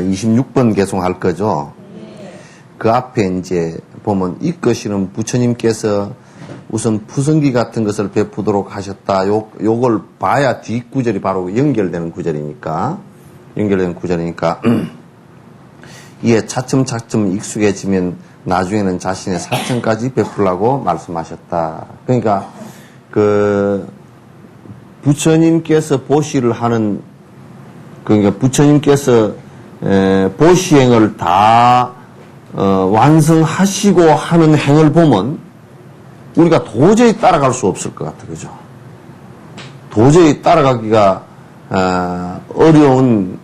26번 개송할 거죠. 그 앞에 이제 보면 이끄시는 부처님께서 우선 푸성기 같은 것을 베푸도록 하셨다. 요걸 봐야 뒷구절이 바로 연결되는 구절이니까. 이에 차츰차츰 익숙해지면 나중에는 자신의 사천까지 베풀라고 말씀하셨다. 그러니까 부처님께서 보시를 하는, 그러니까 부처님께서 보시행을 다 완성하시고 하는 행을 보면 우리가 도저히 따라갈 수 없을 것 같아, 그죠? 도저히 따라가기가 어려운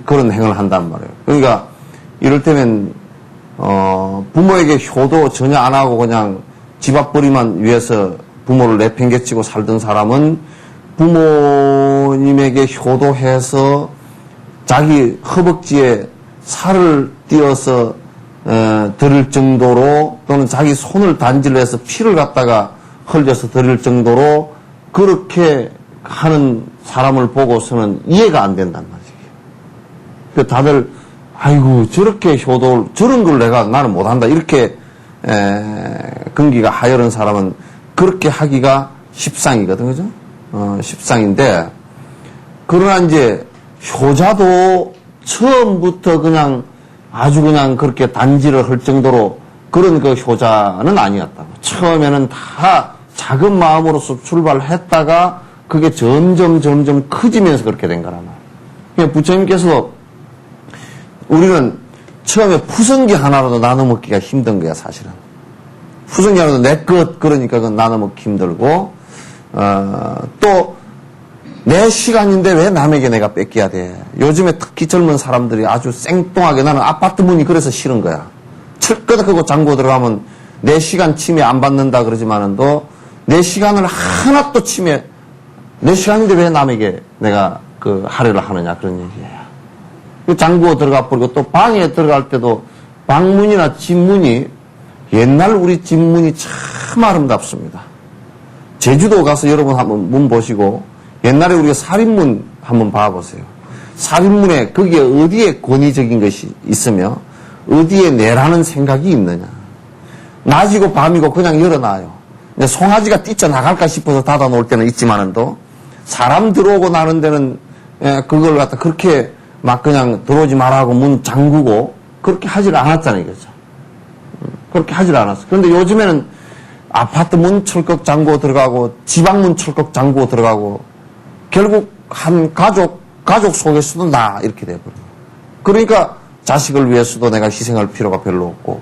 그런 행을 한단 말이에요. 그러니까 이를테면 부모에게 효도 전혀 안 하고 그냥 집 앞벌이만 위해서 부모를 내팽개치고 살던 사람은 부모님에게 효도해서 자기 허벅지에 살을 띄어서 드릴 정도로, 또는 자기 손을 단질해서 피를 갖다가 흘려서 드릴 정도로 그렇게 하는 사람을 보고서는 이해가 안 된단 말이에요. 다들 아이고 저렇게 효도를, 저런 걸 나는 못한다, 이렇게 근기가 하여른 사람은 그렇게 하기가 십상이거든, 그죠? 십상인데, 그러나 이제 효자도 처음부터 그냥 아주 그냥 그렇게 단지를 할 정도로 그런 그 효자는 아니었다고. 처음에는 다 작은 마음으로서 출발했다가 그게 점점 커지면서 그렇게 된 거란 말이에요. 그러니까 부처님께서도 우리는 처음에 푸성기 하나라도 나눠 먹기가 힘든 거야, 사실은. 푸성기 하나도 내 것, 그러니까 그건 나눠 먹기 힘들고, 또 내 시간인데 왜 남에게 내가 뺏겨야 돼. 요즘에 특히 젊은 사람들이 아주 생뚱하게, 나는 아파트 문이 그래서 싫은 거야. 철거덕하고 잠고 들어가면 내 시간 침해 안 받는다 그러지만은도 내 시간을 하나 또 침해, 내 시간인데 왜 남에게 내가 그 할애를 하느냐, 그런 얘기예요. 잠그고 들어가 버리고, 또 방에 들어갈 때도 방문이나 집문이, 옛날 우리 집문이 참 아름답습니다. 제주도 가서 여러분 한번 문 보시고 옛날에 우리가 살인문 한번 봐보세요. 살인문에 거기에 어디에 권위적인 것이 있으며 어디에 내라는 생각이 있느냐. 낮이고 밤이고 그냥 열어놔요. 근데 송아지가 뛰쳐나갈까 싶어서 닫아놓을 때는 있지만은도 사람 들어오고 나는 데는 그걸 갖다 그렇게 막 그냥 들어오지 말라고 문 잠그고 그렇게 하질 않았잖아요. 그죠? 그렇게 하질 않았어. 그런데 요즘에는 아파트 문 철컥 잠그고 들어가고 지방문 철컥 잠그고 들어가고 결국 한 가족 속에서도 나 이렇게 돼버려요. 그러니까 자식을 위해서도 내가 희생할 필요가 별로 없고,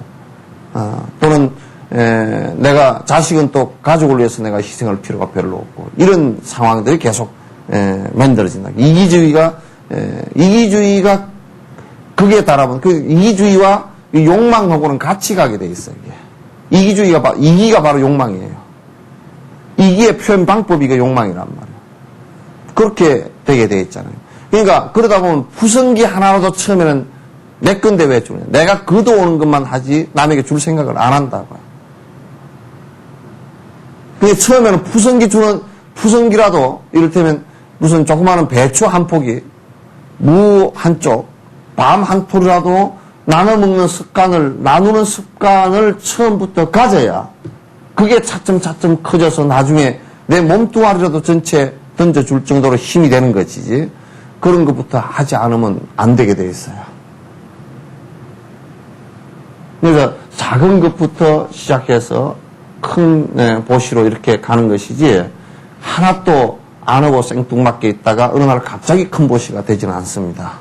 또는 내가 자식은 또 가족을 위해서 내가 희생할 필요가 별로 없고, 이런 상황들이 계속 만들어진다. 이기주의가 그게 달하면 그 이기주의와 욕망하고는 같이 가게 돼 있어요. 이기가 바로 욕망이에요. 이기의 표현 방법이 그 욕망이란 말이에요. 그렇게 되게 돼 있잖아요. 그러니까 그러다 보면 푸성기 하나라도 처음에는 내 건데 왜 주냐. 내가 거둬오는 것만 하지 남에게 줄 생각을 안 한다고요. 그러니까 처음에는 푸성기라도 이를테면 무슨 조그마한 배추 한 포기, 무 한쪽, 밤 한 포리라도 나누는 습관을 처음부터 가져야 그게 차츰 커져서 나중에 내 몸뚱아리라도 전체 던져줄 정도로 힘이 되는 것이지, 그런 것부터 하지 않으면 안 되게 돼 있어요. 그래서 작은 것부터 시작해서 큰 보시로 이렇게 가는 것이지, 하나도 안 하고 생뚱맞게 있다가 어느 날 갑자기 큰 보시가 되지는 않습니다.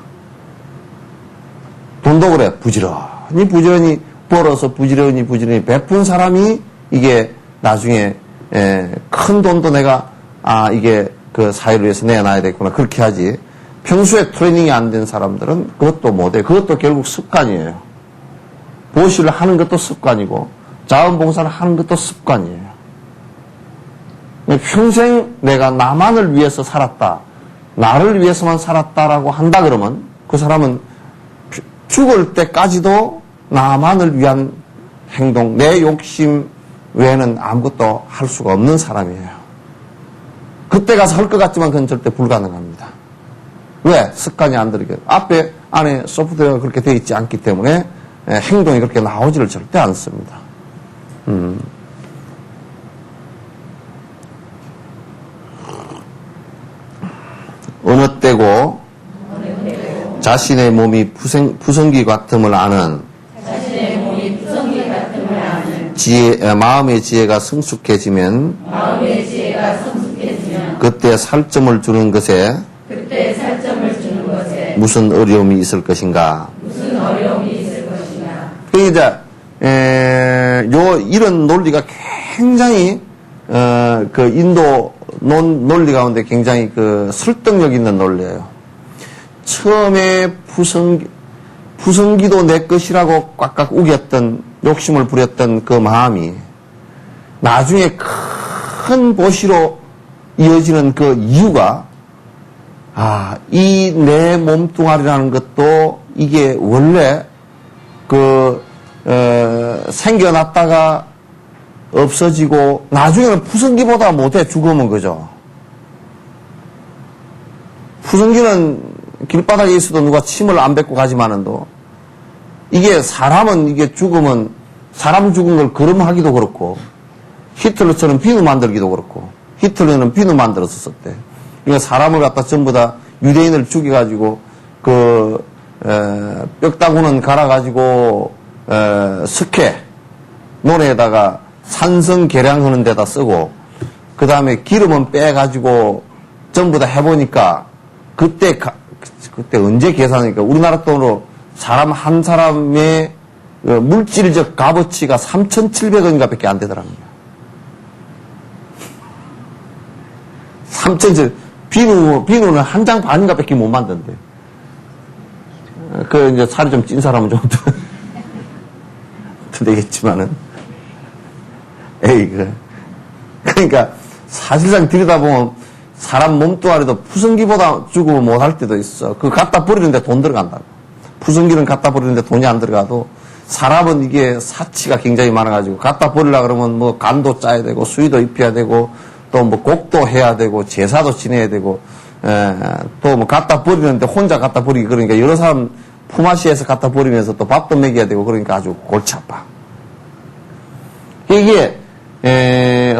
돈도 그래. 부지런히 벌어서 부지런히 베푼 사람이 이게 나중에 큰 돈도 내가 이게 그 사회를 위해서 내놔야 되겠구나, 그렇게 하지. 평소에 트레이닝이 안 된 사람들은 그것도 못해. 그것도 결국 습관이에요. 보시를 하는 것도 습관이고 자원봉사를 하는 것도 습관이에요. 평생 내가 나만을 위해서 살았다, 나를 위해서만 살았다라고 한다 그러면 그 사람은 죽을 때까지도 나만을 위한 행동, 내 욕심 외에는 아무것도 할 수가 없는 사람이에요. 그때 가서 할 것 같지만 그건 절대 불가능합니다. 왜? 습관이 안 들게. 앞에 안에 소프트웨어가 그렇게 되어 있지 않기 때문에 행동이 그렇게 나오지를 절대 않습니다. 어느 때고 자신의 몸이 푸성기 같음을 아는 마음의 지혜가 성숙해지면 그때 살점을 주는 것에 무슨 어려움이 있을 것인가? 그러니까 이런 논리가 굉장히 그 인도 논리 가운데 굉장히 그 설득력 있는 논리예요. 처음에 푸성기도 내 것이라고 꽉꽉 우겼던 욕심을 부렸던 그 마음이 나중에 큰 보시로 이어지는 그 이유가 이 내 몸뚱아리라는 것도 이게 원래 생겨났다가 없어지고 나중에는 푸성기보다 못해 죽으면 그죠. 푸성기는 길바닥에 있어도 누가 침을 안 뱉고 가지만은도 이게 사람은 이게 죽으면 사람 죽은 걸 걸음하기도 그렇고 히틀러처럼 비누 만들기도 그렇고 히틀러는 비누 만들었었대. 그러니까 사람을 갖다 전부 다 유대인을 죽여가지고 뼈다구는 갈아가지고 석회 논에다가 산성 계량하는 데다 쓰고 그 다음에 기름은 빼가지고 전부 다 해보니까 그때 언제 계산하니까 우리나라 돈으로 사람 한 사람의 물질적 값어치가 3,700원인가 밖에 안 되더랍니다. 3,700원. 비누는 한 장 반인가 밖에 못 만든대. 이제 살이 좀 찐 사람은 좀 더 되겠지만은. 그러니까 사실상 들여다보면 사람 몸뚱아리도 푸성기보다 죽으면 못할 때도 있어. 그거 갖다 버리는데 돈 들어간다고. 푸성기는 갖다 버리는데 돈이 안 들어가도 사람은 이게 사치가 굉장히 많아가지고 갖다 버리려고 그러면 뭐 간도 짜야 되고 수의도 입혀야 되고 또 뭐 곡도 해야 되고 제사도 지내야 되고 또 뭐 갖다 버리는데 혼자 갖다 버리기 그러니까 여러 사람 품앗이해서 갖다 버리면서 또 밥도 먹여야 되고 그러니까 아주 골치 아파. 이게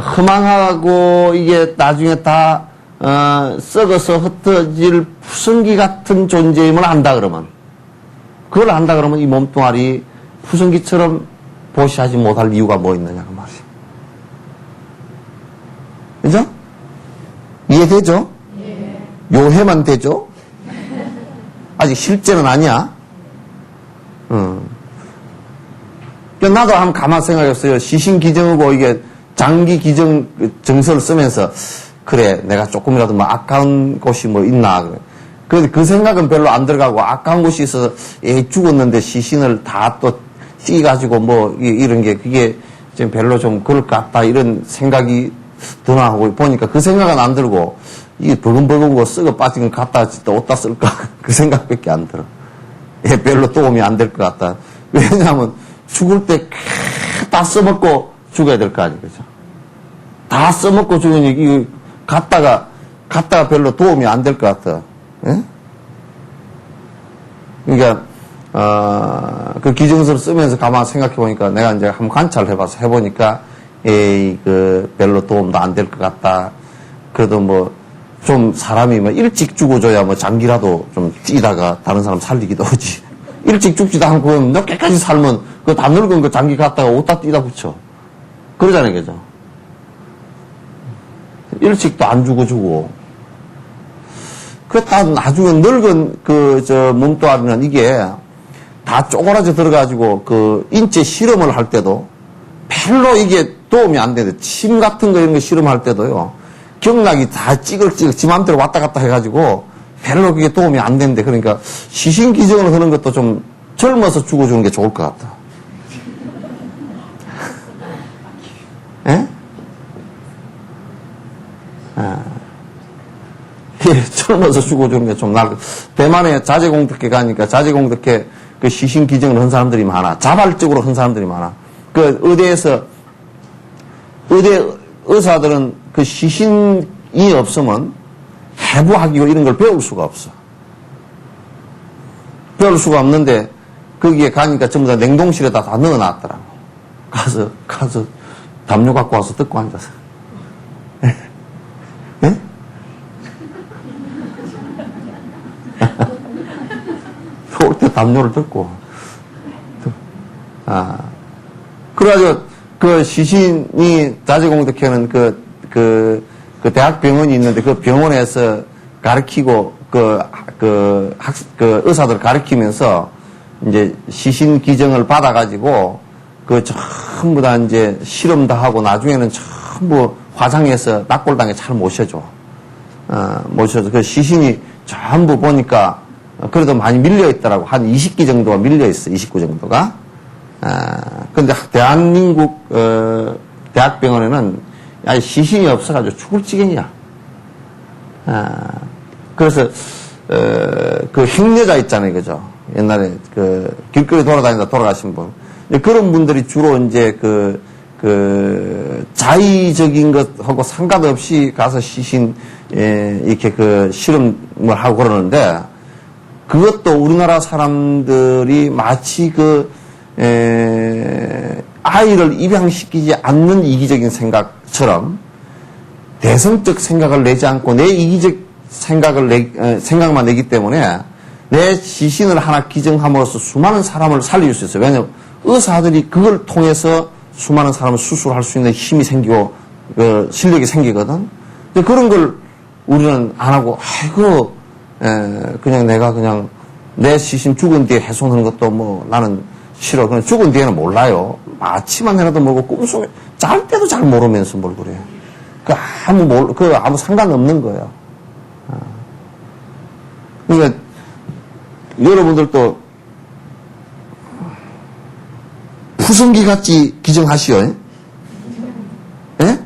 허망하고 이게 나중에 다 썩어서 흩어질 푸성기 같은 존재임을 안다 그러면 그걸 안다 그러면 이 몸뚱아리 푸성기처럼 보시하지 못할 이유가 뭐 있느냐 그 말이에요. 그죠? 이해되죠? 예. 요해만 되죠? 아직 실제는 아니야. 나도 한번 가만 생각했어요. 시신기정하고 이게 장기기정 정서를 쓰면서 그래 내가 조금이라도 뭐 아까운 곳이 뭐 있나 그런데 그 생각은 별로 안 들어가고 아까운 곳이 있어서 죽었는데 시신을 다 또 찌가지고 뭐 이런 게 그게 지금 별로 좀 그럴 것 같다 이런 생각이 드나 하고 보니까 그 생각은 안 들고 이게 버금버금 거 썩어 빠진 거 갖다 어디다 쓸까 그 생각밖에 안 들어. 별로 도움이 안 될 것 같다. 왜냐하면 죽을 때 다 써먹고 죽어야 될 거 아니에요. 그죠? 다 써먹고 죽으니 이거 갖다가 별로 도움이 안 될 것 같아. 예? 그러니까 그 기정서를 쓰면서 가만 생각해 보니까 내가 이제 한번 관찰을 해봐서 해보니까 별로 도움도 안 될 것 같다. 그래도 뭐 좀 사람이 뭐 일찍 죽어줘야 뭐 장기라도 좀 찌다가 다른 사람 살리기도 하지. 일찍 죽지도 않고 몇 개까지 살면 그 다 늙은 그 장기 갖다가 옷다 띠다 붙여. 그러잖아요, 그죠? 일찍도 안 죽어주고. 다 나중에 늙은 몸뚱아리는 이게 다 쪼그라져 들어가지고 인체 실험을 할 때도 별로 이게 도움이 안 되는데 침 같은 거 이런 거 실험할 때도요. 경락이 다 찌글찌글 지 맘대로 왔다 갔다 해가지고 별로 그게 도움이 안 되는데 그러니까 시신기정을 하는 것도 좀 젊어서 죽어주는 게 좋을 것 같다. 예? 젊어서 죽어주는 게 좀 대만에 자제공덕회 가니까 자제공덕회 그 시신기정을 한 사람들이 많아. 자발적으로 한 사람들이 많아. 의대 의사들은 그 시신이 없으면 해부하기고 이런 걸 배울 수가 없어. 배울 수가 없는데 거기에 가니까 전부 다 냉동실에다 다 넣어놨더라고. 가서 담요 갖고 와서 듣고 앉아서. 예? 올 때 담요를 듣고. 그래가지고 그 시신이 자제공덕회는 그 대학병원이 있는데 그 병원에서 가르치고 그 의사들 가르치면서 이제 시신 기증을 받아가지고 그 전부 다 이제 실험도 하고 나중에는 전부 화상에서 낙골당에 잘 모셔줘. 모셔서 그 시신이 전부 보니까 그래도 많이 밀려 있더라고. 한 20기 정도가 밀려 있어. 29 정도가. 근데 대한민국 대학병원에는 아예 시신이 없어가지고 죽을 지경이야. 그래서 그 행여자 있잖아요, 그죠? 옛날에 그 길거리 돌아다니다 돌아가신 분. 그런 분들이 주로 이제 자의적인 것하고 상관없이 가서 시신 이렇게 그 실험을 하고 그러는데 그것도 우리나라 사람들이 마치 아이를 입양시키지 않는 이기적인 생각처럼 대성적 생각을 내지 않고 내 이기적 생각만 내기 때문에 내 시신을 하나 기증함으로써 수많은 사람을 살릴 수 있어요. 왜냐하면 의사들이 그걸 통해서 수많은 사람을 수술할 수 있는 힘이 생기고 실력이 생기거든. 근데 그런 걸 우리는 안 하고 아이고 그냥 내 시신 죽은 뒤에 훼손하는 것도 뭐 나는 싫어. 그냥 죽은 뒤에는 몰라요. 아침만 해라도 모르고 꿈속에 잘 때도 잘 모르면서 뭘 그래. 아무 상관없는 거예요. 그러니까 여러분들도 푸성기 같이 기증하시오. 예?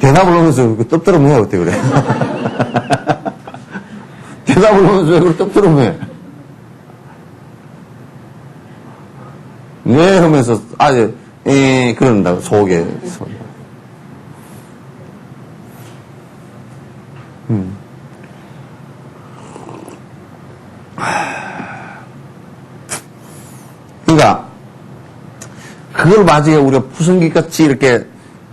대답을 하면서 떡들어면 해. 어때 그래? 대답을 하면서 왜 그걸 떡들어면 해? 네 하면서 그런다고 속에. 그러니까 그걸 맞이해 우리가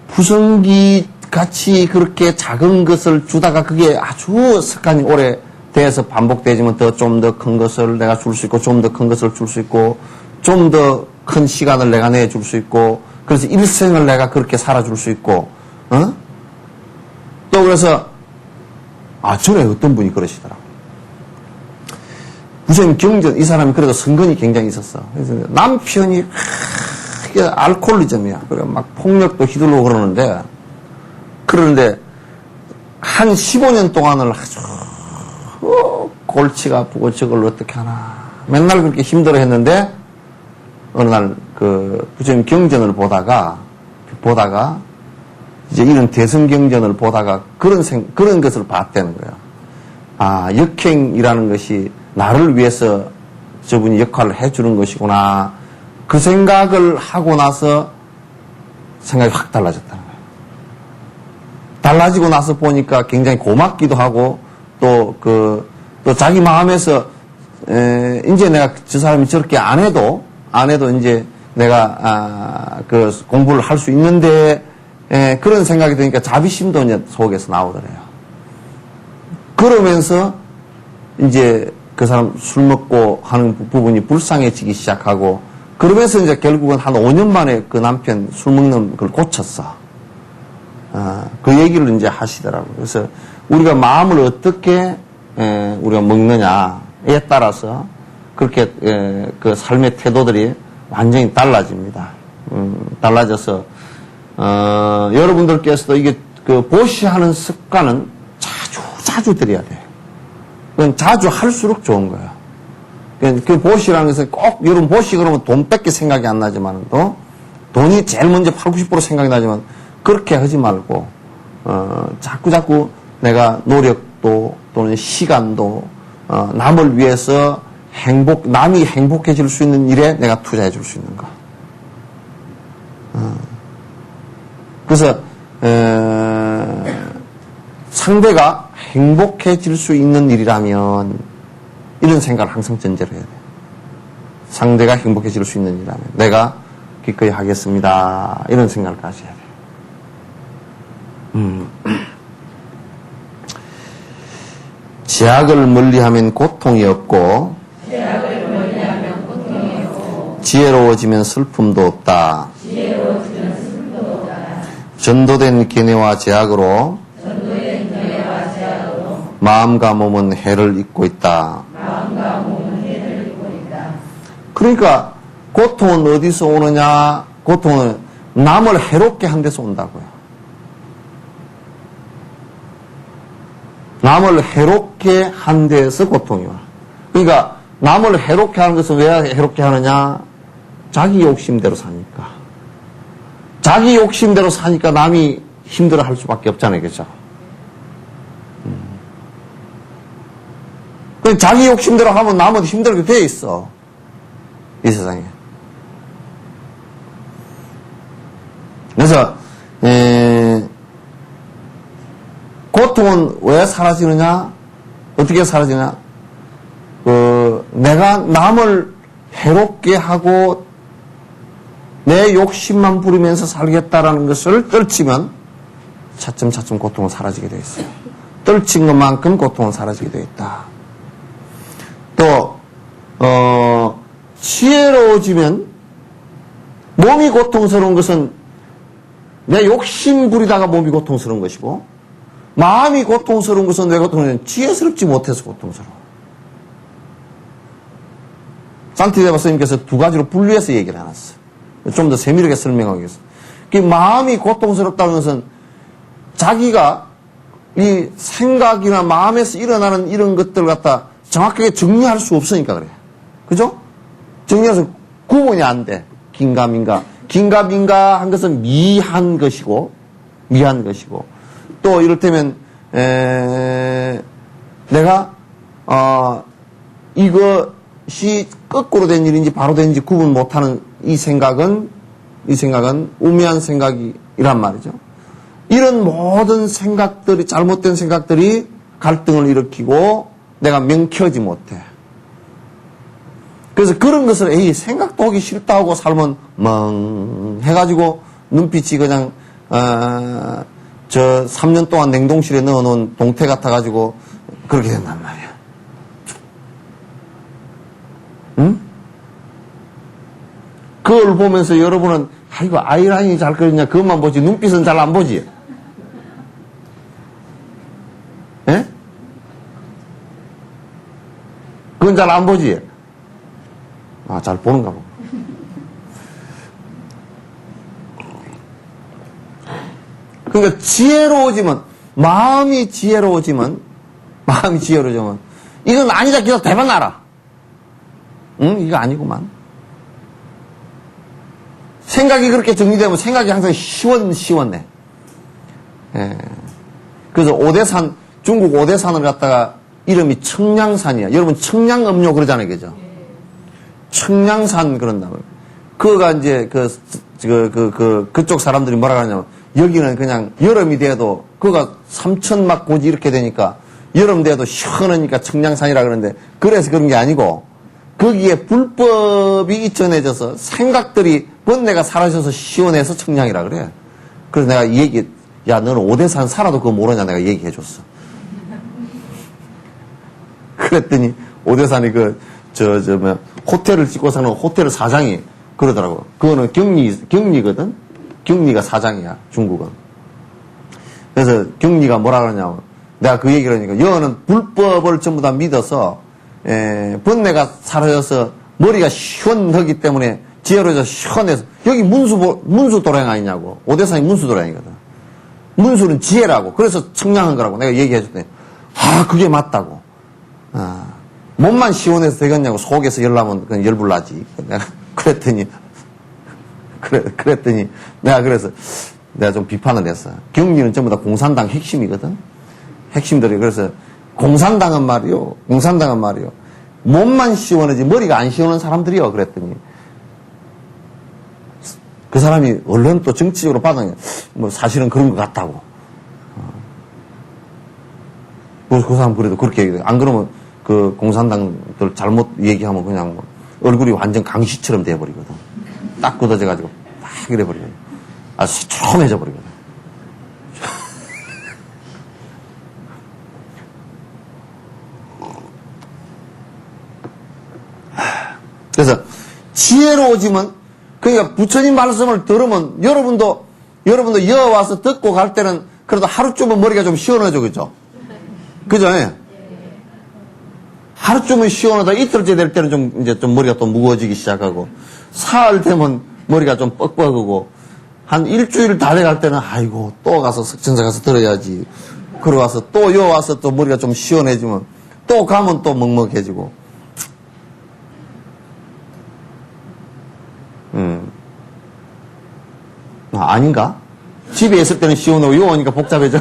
푸성기 같이 그렇게 작은 것을 주다가 그게 아주 습관이 오래 돼서 반복되지만 좀 더 큰 것을 내가 줄 수 있고 좀 더 큰 것을 줄 수 있고 좀 더 큰 시간을 내가 내줄 수 있고 그래서 일생을 내가 그렇게 살아줄 수 있고 또 그래서 전에 어떤 분이 그러시더라고. 무슨 경전, 이 사람이 그래도 선근이 굉장히 있었어. 그래서 남편이 알코올리즘이야. 그래 막 폭력도 휘둘르고 그러는데 한 15년 동안을 아주 골치가 아프고 저걸 어떻게 하나 맨날 그렇게 힘들어 했는데 어느 날 부처님 경전을 보다가 이제 이런 대승 경전을 보다가 그런 것을 봤다는 거야. 역행이라는 것이 나를 위해서 저분이 역할을 해주는 것이구나. 그 생각을 하고 나서 생각이 확 달라졌다는 거예요. 달라지고 나서 보니까 굉장히 고맙기도 하고 또 자기 마음에서 이제 내가 저 사람이 저렇게 안 해도 이제 내가 공부를 할 수 있는데 그런 생각이 드니까 자비심도 이제 속에서 나오더래요. 그러면서 이제 그 사람 술 먹고 하는 부분이 불쌍해지기 시작하고 그러면서 이제 결국은 한 5년 만에 그 남편 술 먹는 걸 고쳤어. 그 얘기를 이제 하시더라고요. 그래서 우리가 마음을 어떻게 우리가 먹느냐에 따라서 그렇게 그 삶의 태도들이 완전히 달라집니다. 달라져서 여러분들께서도 이게 보시하는 습관은 자주 들여야 돼요. 그건 자주 할수록 좋은 거예요. 그 보시라는 것은 꼭 여러분 보시 그러면 돈 뺏기 생각이 안 나지만 또 돈이 제일 먼저 80, 90% 생각이 나지만 그렇게 하지 말고 자꾸 내가 노력도 또는 시간도 남을 위해서 남이 행복해질 수 있는 일에 내가 투자해 줄 수 있는 거. 그래서 상대가 행복해질 수 있는 일이라면 이런 생각을 항상 전제로 해야 돼요. 상대가 행복해질 수 있는 일이라면 내가 기꺼이 하겠습니다. 이런 생각을 가져야 돼요. 제약을 멀리하면 고통이 없고 지혜로워지면 슬픔도 없다. 전도된 견해와 제약으로 마음과 몸은 해를 입고 있다. 그러니까 고통은 어디서 오느냐? 고통은 남을 해롭게 한 데서 온다고요. 남을 해롭게 한 데서 고통이 와. 그러니까 남을 해롭게 하는 것은 왜 해롭게 하느냐? 자기 욕심대로 사니까. 자기 욕심대로 사니까 남이 힘들어 할 수밖에 없잖아요. 그죠? 자기 욕심대로 하면 남은 힘들게 돼 있어. 이 세상에. 그래서 고통은 왜 사라지느냐? 어떻게 사라지냐? 내가 남을 해롭게 하고 내 욕심만 부리면서 살겠다라는 것을 떨치면 차츰차츰 고통은 사라지게 되어 있어요. 떨친 것만큼 고통은 사라지게 되어 있다. 또 지혜로워지면 몸이 고통스러운 것은 내 욕심 부리다가 몸이 고통스러운 것이고 마음이 고통스러운 것은 내 고통은 지혜스럽지 못해서 고통스러워. 산티데바 스님께서 두 가지로 분류해서 얘기를 해놨어요. 좀 더 세밀하게 설명하겠습니다. 마음이 고통스럽다는 것은 자기가 이 생각이나 마음에서 일어나는 이런 것들 갖다 정확하게 정리할 수 없으니까 그래. 그죠? 정리해서 구분이 안 돼. 긴가 민가. 긴가 민가 한 것은 미한 것이고 또 이를테면 내가 이것이 거꾸로 된 일인지 바로 된 일인지 구분 못하는 이 생각은 우매한 생각이란 말이죠. 이런 모든 생각들이 잘못된 생각들이 갈등을 일으키고 내가 명쾌하지 못해. 그래서 그런 것을 생각도 하기 싫다 하고 살면 멍 해가지고 눈빛이 그냥 저 3년 동안 냉동실에 넣어놓은 동태 같아가지고 그렇게 된단 말이야. 응? 그걸 보면서 여러분은 아이고 아이라인이 잘 그렸냐 그것만 보지 눈빛은 잘 안 보지. 예? 그건 잘 안 보지. 아, 잘 보는가 봐. 그러니까 지혜로워지면 마음이 지혜로워지면 이건 아니다 기다 대박 나라. 응? 이거 아니구만. 생각이 그렇게 정리되면 생각이 항상 시원해. 예. 그래서 오대산, 중국 오대산을 갖다가 이름이 청량산이야. 여러분 청량음료 그러잖아요. 그죠? 청량산 그런다고요. 그거가 이제 그쪽 사람들이 뭐라 그러냐면 여기는 그냥 여름이 돼도 그거가 삼천막 고지 이렇게 되니까 여름 돼도 시원하니까 청량산이라 그러는데 그래서 그런 게 아니고 거기에 불법이 입전해져서 생각들이 번뇌가 사라져서 시원해서 청량이라 그래. 그래서 내가 이 야 너는 오대산 살아도 그거 모르냐 내가 얘기해줬어. 그랬더니 오대산이 호텔을 짓고 사는 호텔 사장이 그러더라고. 그거는 경리거든? 경리가 사장이야, 중국은. 그래서 경리가 뭐라 그러냐면, 내가 그 얘기를 하니까, 여는 불법을 전부 다 믿어서, 번뇌가 사라져서 머리가 시원하기 때문에 지혜로워서 시원해서, 여기 문수도량 아니냐고. 오대산이 문수도량이거든. 문수는 지혜라고. 그래서 청량한 거라고 내가 얘기해줬더니, 그게 맞다고. 몸만 시원해서 되겠냐고. 속에서 열나면 그냥 열불나지. 내가 그랬더니 내가 그래서 내가 좀 비판을 했어. 경리는 전부 다 공산당 핵심이거든. 핵심들이. 그래서 공산당은 말이요. 몸만 시원하지 머리가 안 시원한 사람들이요. 그랬더니 그 사람이 언론 또 정치적으로 받으면 뭐 사실은 그런 것 같다고. 그 사람 그래도 그렇게 얘기해. 안 그러면 그 공산당들 잘못 얘기하면 그냥 뭐 얼굴이 완전 강시처럼 돼버리거든. 딱 굳어져가지고 막 이래버리거든. 아주 새초해져 버리거든. 그래서 지혜로워지면, 그러니까 부처님 말씀을 들으면 여러분도 여 와서 듣고 갈 때는 그래도 하루쯤은 머리가 좀 시원해져, 그죠? 그죠? 하루쯤은 시원하다 이틀째 될 때는 좀 이제 좀 머리가 또 무거워지기 시작하고, 사흘 되면 머리가 좀 뻑뻑하고, 한 일주일 다 돼갈 때는 아이고 또 가서 석천사 가서 들어야지. 그러고 와서 또 여 와서 또 머리가 좀 시원해지면 또 가면 또 먹먹해지고. 아닌가? 집에 있을 때는 시원하고 요 오니까 복잡해져.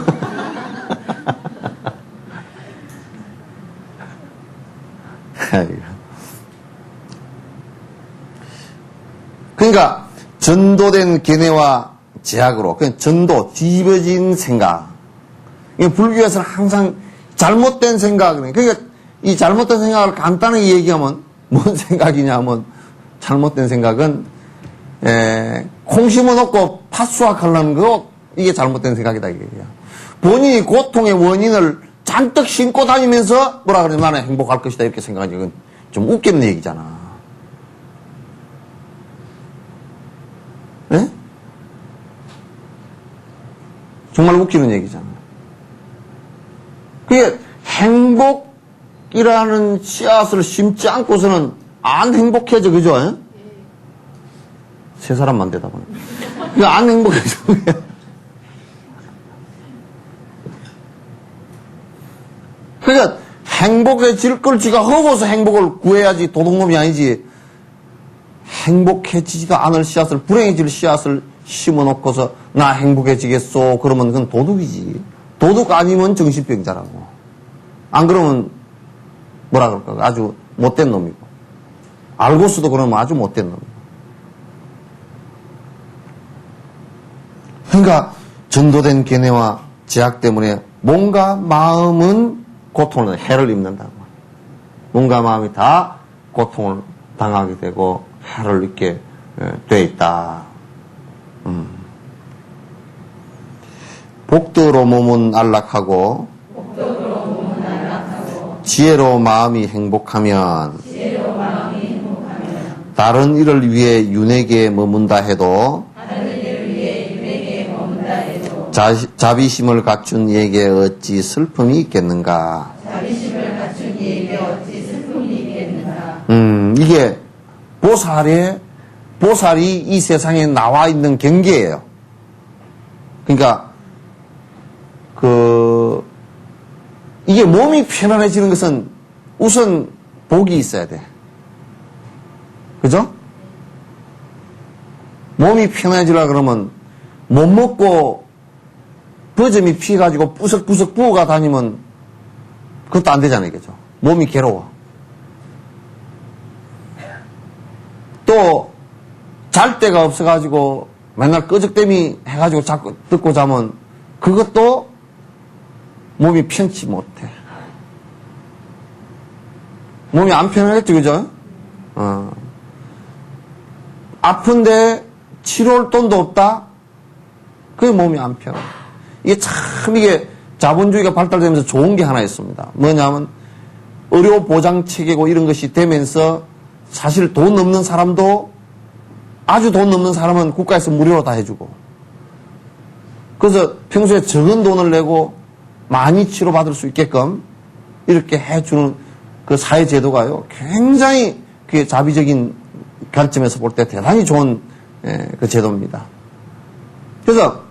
그러니까 전도된 견해와 제약으로, 그냥 전도, 뒤집어진 생각. 불교에서는 항상 잘못된 생각, 그러니까 이 잘못된 생각을 간단하게 얘기하면 뭔 생각이냐면, 잘못된 생각은 콩 심어놓고 팥 수확하려는 거, 이게 잘못된 생각이다 이게야. 본인이 고통의 원인을 잔뜩 심고 다니면서 뭐라 그러지, 나는 행복할 것이다 이렇게 생각하니 이건 좀 웃기는 얘기잖아. 네? 정말 웃기는 얘기잖아. 그게 행복이라는 씨앗을 심지 않고서는 안 행복해져, 그죠? 세 사람만 대답하네. 이거 안 행복해져. 그러니까 행복해질 걸 지가 허고서 행복을 구해야지 도둑놈이 아니지. 행복해지지도 않을 씨앗을, 불행해질 씨앗을 심어놓고서 나 행복해지겠소 그러면 그건 도둑이지. 도둑 아니면 정신병자라고. 안 그러면 뭐라 그럴까, 아주 못된 놈이고, 알고서도 그러면 아주 못된 놈이고. 그러니까 전도된 견해와 제약 때문에 몸과 마음은 고통을, 해를 입는다고. 몸과 마음이 다 고통을 당하게 되고 해를 입게 돼 있다. 복도로 몸은 안락하고 지혜로 마음이 행복하면 다른 일을 위해 윤회계에 머문다 해도 자비심을 갖춘 이에게 어찌 슬픔이 있겠는가. 이게 보살이 이 세상에 나와 있는 경계예요. 그러니까 이게 몸이 편안해지는 것은 우선 복이 있어야 돼. 그죠? 몸이 편안해지려 그러면 못 먹고 버점이 피해가지고 부석부석 부어가 다니면 그것도 안 되잖아요. 그죠? 몸이 괴로워. 또 잘 데가 없어가지고 맨날 끄적대미 해가지고 자꾸 듣고 자면 그것도 몸이 편치 못해. 몸이 안 편하겠지, 그죠? 아픈데 치료할 돈도 없다? 그게 몸이 안 편해. 이게 자본주의가 발달되면서 좋은 게 하나 있습니다. 뭐냐면 의료 보장 체계고 이런 것이 되면서 사실 돈 없는 사람도, 아주 돈 없는 사람은 국가에서 무료로 다 해주고, 그래서 평소에 적은 돈을 내고 많이 치료받을 수 있게끔 이렇게 해주는 그 사회제도가요, 굉장히 그게 자비적인 관점에서 볼 때 대단히 좋은 그 제도입니다. 그래서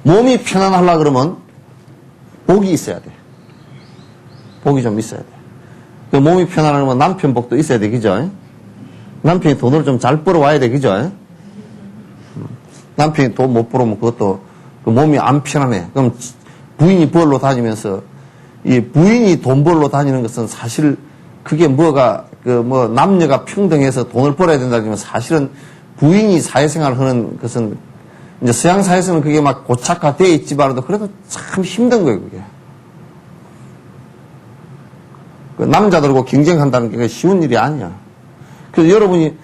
몸이 편안하려 그러면 복이 있어야 돼. 복이 좀 있어야 돼. 그 몸이 편안하려면 남편 복도 있어야 돼, 그죠? 남편이 돈을 좀 잘 벌어와야 돼, 그죠? 남편이 돈 못 벌어오면 그것도 그 몸이 안 편안해. 그럼 부인이 벌러 다니면서, 이 부인이 돈 벌러 다니는 것은 사실 그게 뭐가 남녀가 평등해서 돈을 벌어야 된다면 사실은 부인이 사회생활을 하는 것은 이제 서양 사회에서는 그게 막 고착화되어 있지만도 그래도 참 힘든 거예요, 그게. 그 남자들하고 경쟁한다는 게 쉬운 일이 아니야. 그래서 여러분이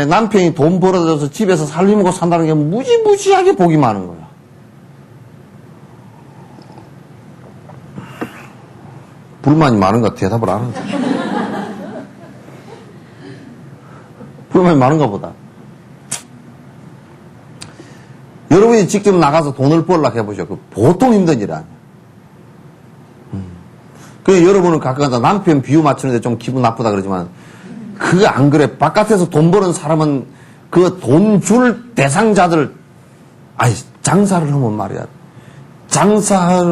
남편이 돈 벌어줘서 집에서 살림하고 산다는 게 무지무지하게 복이 많은 거야. 불만이 많은가 대답을 안 하는데. 불만이 많은가 보다. 여러분이 직접 나가서 돈을 벌려고 해보죠. 그 보통 힘든 일 아니야. 그래 여러분은 가끔가다 남편 비유 맞추는데 좀 기분 나쁘다 그러지만 그게 안 그래. 바깥에서 돈 버는 사람은 그 돈 줄 대상자들, 아니 장사를 하면 말이야.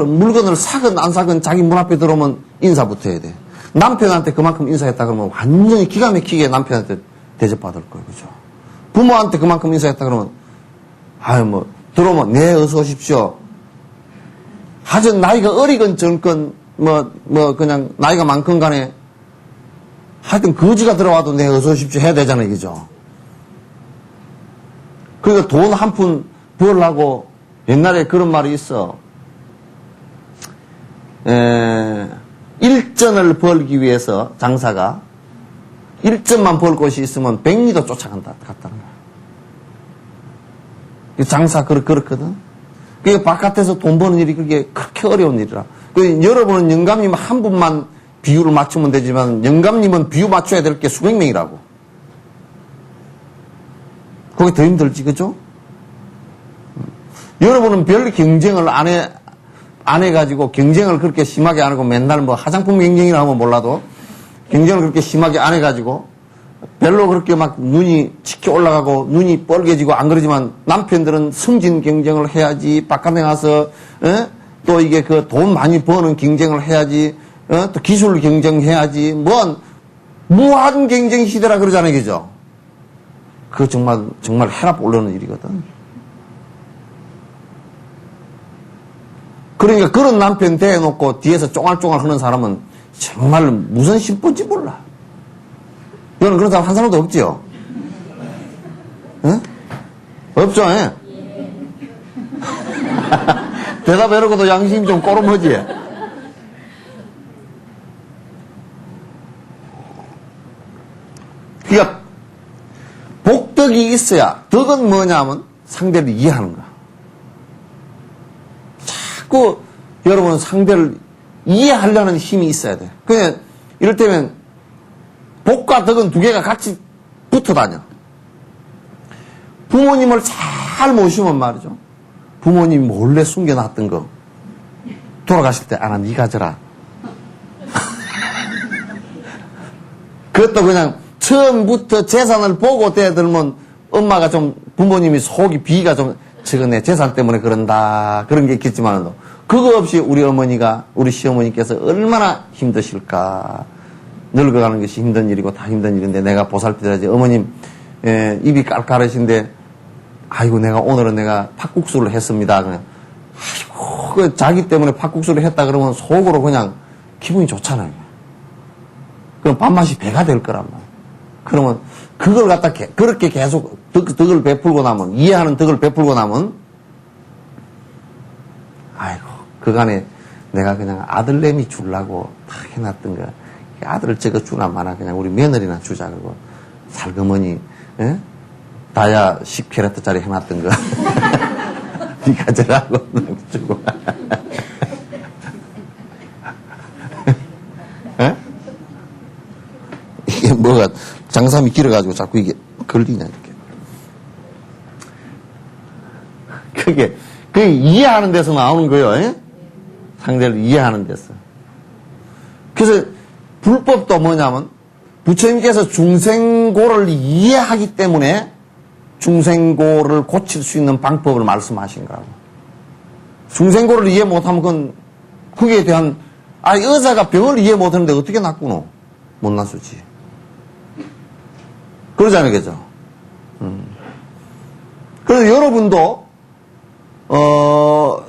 물건을 사건 안 사건 자기 문 앞에 들어오면 인사부터 해야 돼. 남편한테 그만큼 인사했다 그러면 완전히 기가 막히게 남편한테 대접받을 거예요. 그죠? 부모한테 그만큼 인사했다 그러면 들어오면, 네, 어서 오십시오. 하여튼 나이가 어리건 젊건, 그냥 나이가 많건 간에, 하여튼 거지가 들어와도 네, 어서 오십시오 해야 되잖아요. 그죠? 그러니까 돈 한 푼 벌려고 옛날에 그런 말이 있어. 1전을 벌기 위해서 장사가 1전만 벌 곳이 있으면 100리도 쫓아간다, 갔다는 거야. 장사 그렇거든. 그게 바깥에서 돈 버는 일이 그게 그렇게 어려운 일이라. 여러분은 영감님 한 분만 비유를 맞추면 되지만 영감님은 비유 맞춰야 될 게 수백 명이라고. 그게 더 힘들지, 그죠? 여러분은 별 경쟁을 안 해가지고 경쟁을 그렇게 심하게 안 하고 맨날 화장품 경쟁이라 하면 몰라도 경쟁을 그렇게 심하게 안 해가지고 별로 그렇게 막 눈이 치켜 올라가고 눈이 뻘개지고 안 그러지만 남편들은 승진 경쟁을 해야지 바깥에 가서 또 이게 그 돈 많이 버는 경쟁을 해야지 또 기술 경쟁해야지 무한 경쟁 시대라 그러잖아요. 그죠? 그거 정말 혈압 올라오는 일이거든. 그러니까 그런 남편 대해놓고 뒤에서 쫑알쫑알 하는 사람은 정말 무슨 심보인지 몰라. 너는 그런 사람 한 사람도 없지요? 응? 없죠? 예? 대답해놓고도 양심이 좀 꼬름하지? 그러니까 복덕이 있어야, 덕은 뭐냐면 상대를 이해하는 거야. 자꾸 여러분은 상대를 이해하려는 힘이 있어야 돼. 그냥 이를테면 복과 덕은 두 개가 같이 붙어 다녀. 부모님을 잘 모시면 말이죠. 부모님이 몰래 숨겨놨던 거 돌아가실 때 아나 네 가져라. 그것도 그냥 처음부터 재산을 보고 대들면 엄마가 좀 부모님이 속이 비가 좀 저거 내 재산 때문에 그런다 그런 게 있겠지만 그거 없이 우리 어머니가 우리 시어머니께서 얼마나 힘드실까. 늙어가는 것이 힘든 일이고 다 힘든 일인데 내가 보살펴야지. 어머님 입이 깔깔하신데 아이고 오늘은 내가 팥국수를 했습니다. 그냥 아이고 그 자기 때문에 팥국수를 했다 그러면 속으로 그냥 기분이 좋잖아요. 그럼 밥맛이 배가 될 거란 말이야. 그러면 그걸 갖다 그렇게 계속 덕을 베풀고 나면 이해하는 덕을 베풀고 나면 아이고 그간에 내가 그냥 아들내미 주려고 다 해놨던 거 아들을 저거 주나 마나 그냥 우리 며느리나 주자 그러고 살그머니 다야 10캐럿짜리 해놨던 거 니 가져라고 주고 이게 뭐가 장삼이 길어가지고 자꾸 이게 걸리냐 이렇게 그게 이해하는 데서 나오는 거예요. 상대를 이해하는 데서. 그래서 불법도 뭐냐면 부처님께서 중생고를 이해하기 때문에 중생고를 고칠 수 있는 방법을 말씀하신 거라고. 중생고를 이해 못하면 그건 거기에 대한 의사가 병을 이해 못하는데 어떻게 낫구노? 못 낫수지. 그러잖아요. 그죠? 그래서 여러분도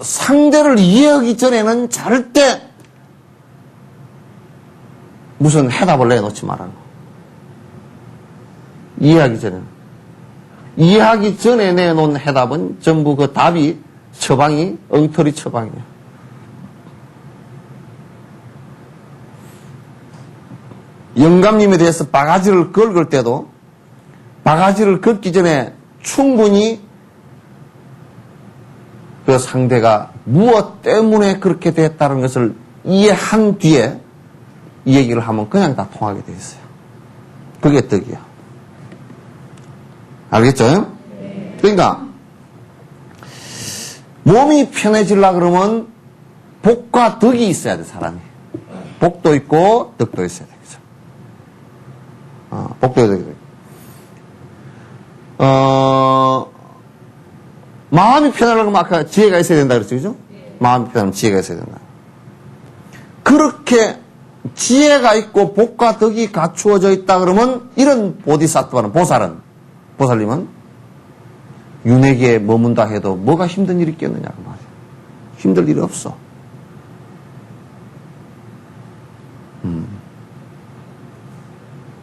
상대를 이해하기 전에는 절대 무슨 해답을 내놓지 말라는 거. 이해하기 전에는. 이해하기 전에 내놓은 해답은 전부 그 답이 처방이 엉터리 처방이에요. 영감님에 대해서 바가지를 긁을 때도 바가지를 긁기 전에 충분히 그 상대가 무엇 때문에 그렇게 됐다는 것을 이해한 뒤에 이 얘기를 하면 그냥 다 통하게 돼 있어요. 그게 덕이야. 알겠죠? 네. 그러니까 몸이 편해지려고 그러면 복과 덕이 있어야 돼, 사람이. 복도 있고 덕도 있어야 돼. 그죠? 복도 덕이 있어야 돼. 마음이 편하려면 아까 지혜가 있어야 된다 그랬죠, 그죠? 마음이 편하면 지혜가 있어야 된다. 그렇게 지혜가 있고 복과 덕이 갖추어져 있다 그러면 이런 보디사트와는 보살님은 윤회계에 머문다 해도 뭐가 힘든 일이 있겠느냐 그 말이에요. 힘들 일이 없어.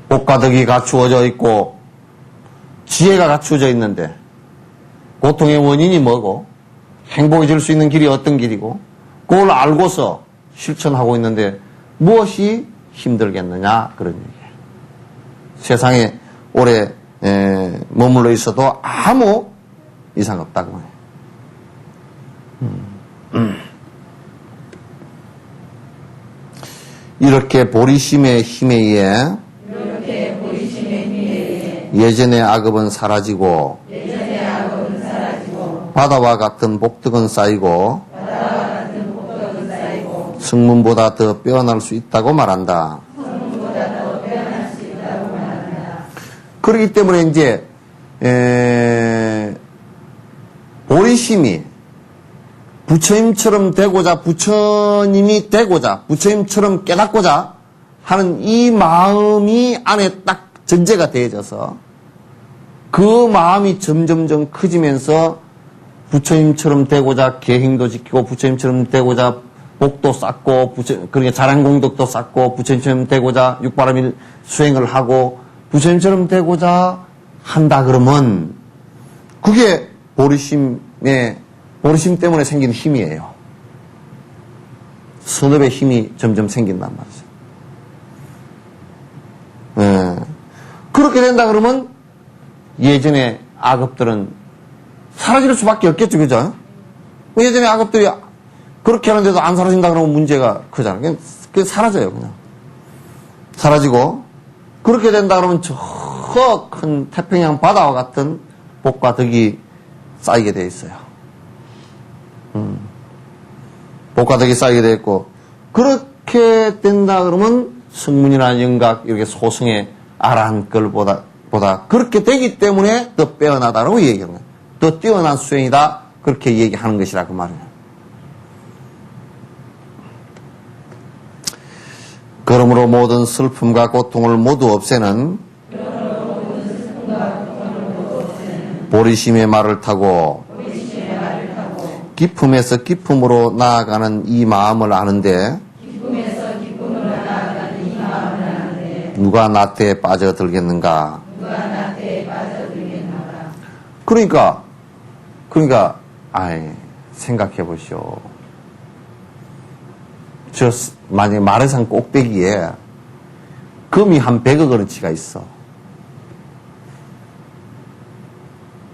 복과 덕이 갖추어져 있고 지혜가 갖추어져 있는데 고통의 원인이 뭐고 행복이 줄 수 있는 길이 어떤 길이고 그걸 알고서 실천하고 있는데 무엇이 힘들겠느냐 그런 얘기예요. 세상에 오래 머물러 있어도 아무 이상 없다고 해요. 이렇게 보리심의 힘에 의해 예전의 악업은 사라지고 바다와 같은 복덕은 쌓이고 승문보다 더 빼어날 수 있다고 말한다. 그렇기 때문에 이제 보리심이 부처님처럼 되고자 부처님이 되고자 부처님처럼 깨닫고자 하는 이 마음이 안에 딱 전제가 되어져서 그 마음이 점점점 커지면서 부처님처럼 되고자 계행도 지키고 부처님처럼 되고자 복도 쌓고 그러니까 자랑공덕도 쌓고 부처님처럼 되고자 육바라밀 수행을 하고 부처님처럼 되고자 한다 그러면 그게 보리심 때문에 생긴 힘이에요. 선업의 힘이 점점 생긴단 말이죠. 그렇게 된다 그러면 예전에 악업들은 사라질 수밖에 없겠죠, 그죠? 예전에 악업들이 그렇게 하는데도 안 사라진다 그러면 문제가 크잖아요. 그게 사라져요, 그냥. 사라지고, 그렇게 된다 그러면 저 큰 태평양 바다와 같은 복과 덕이 쌓이게 돼 있어요. 복과 덕이 쌓이게 돼 있고, 그렇게 된다 그러면 성문이나 영각, 이렇게 소승의 아라한 걸보다 그렇게 되기 때문에 더 빼어나다라고 얘기하는 거예요. 더 뛰어난 수행이다. 그렇게 얘기하는 것이라 그 말이에요. 그러므로 모든 슬픔과 고통을 모두 없애는 보리심의 말을 타고 기품에서 기품으로 나아가는 이 마음을 아는데 누가 나태에 빠져들겠는가? 그러니까 생각해 보시오. 만약에 마르산 꼭대기에 금이 한 100억 원어치가 있어.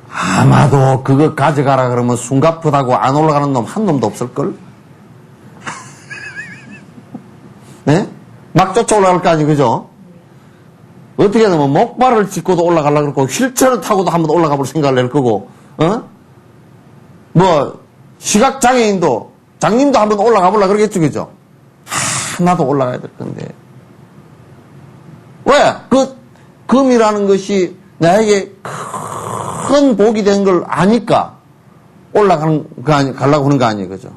아마도 그거 가져가라 그러면 숨가쁘다고 안 올라가는 놈 한 놈도 없을걸? 네? 막 쫓아 올라갈 거 아니에요, 그죠? 어떻게 하면 목발을 짚고도 올라가려고 그러고 휠체어를 타고도 한번 올라가 볼 생각을 낼 거고, 시각장애인도 장님도 한번 올라가 보려 그러겠죠, 그죠? 나도 올라가야 될 건데. 왜? 그 금이라는 것이 나에게 큰 복이 된 걸 아니까 올라가는 거 아니, 가려고 하는 거 아니에요, 그죠?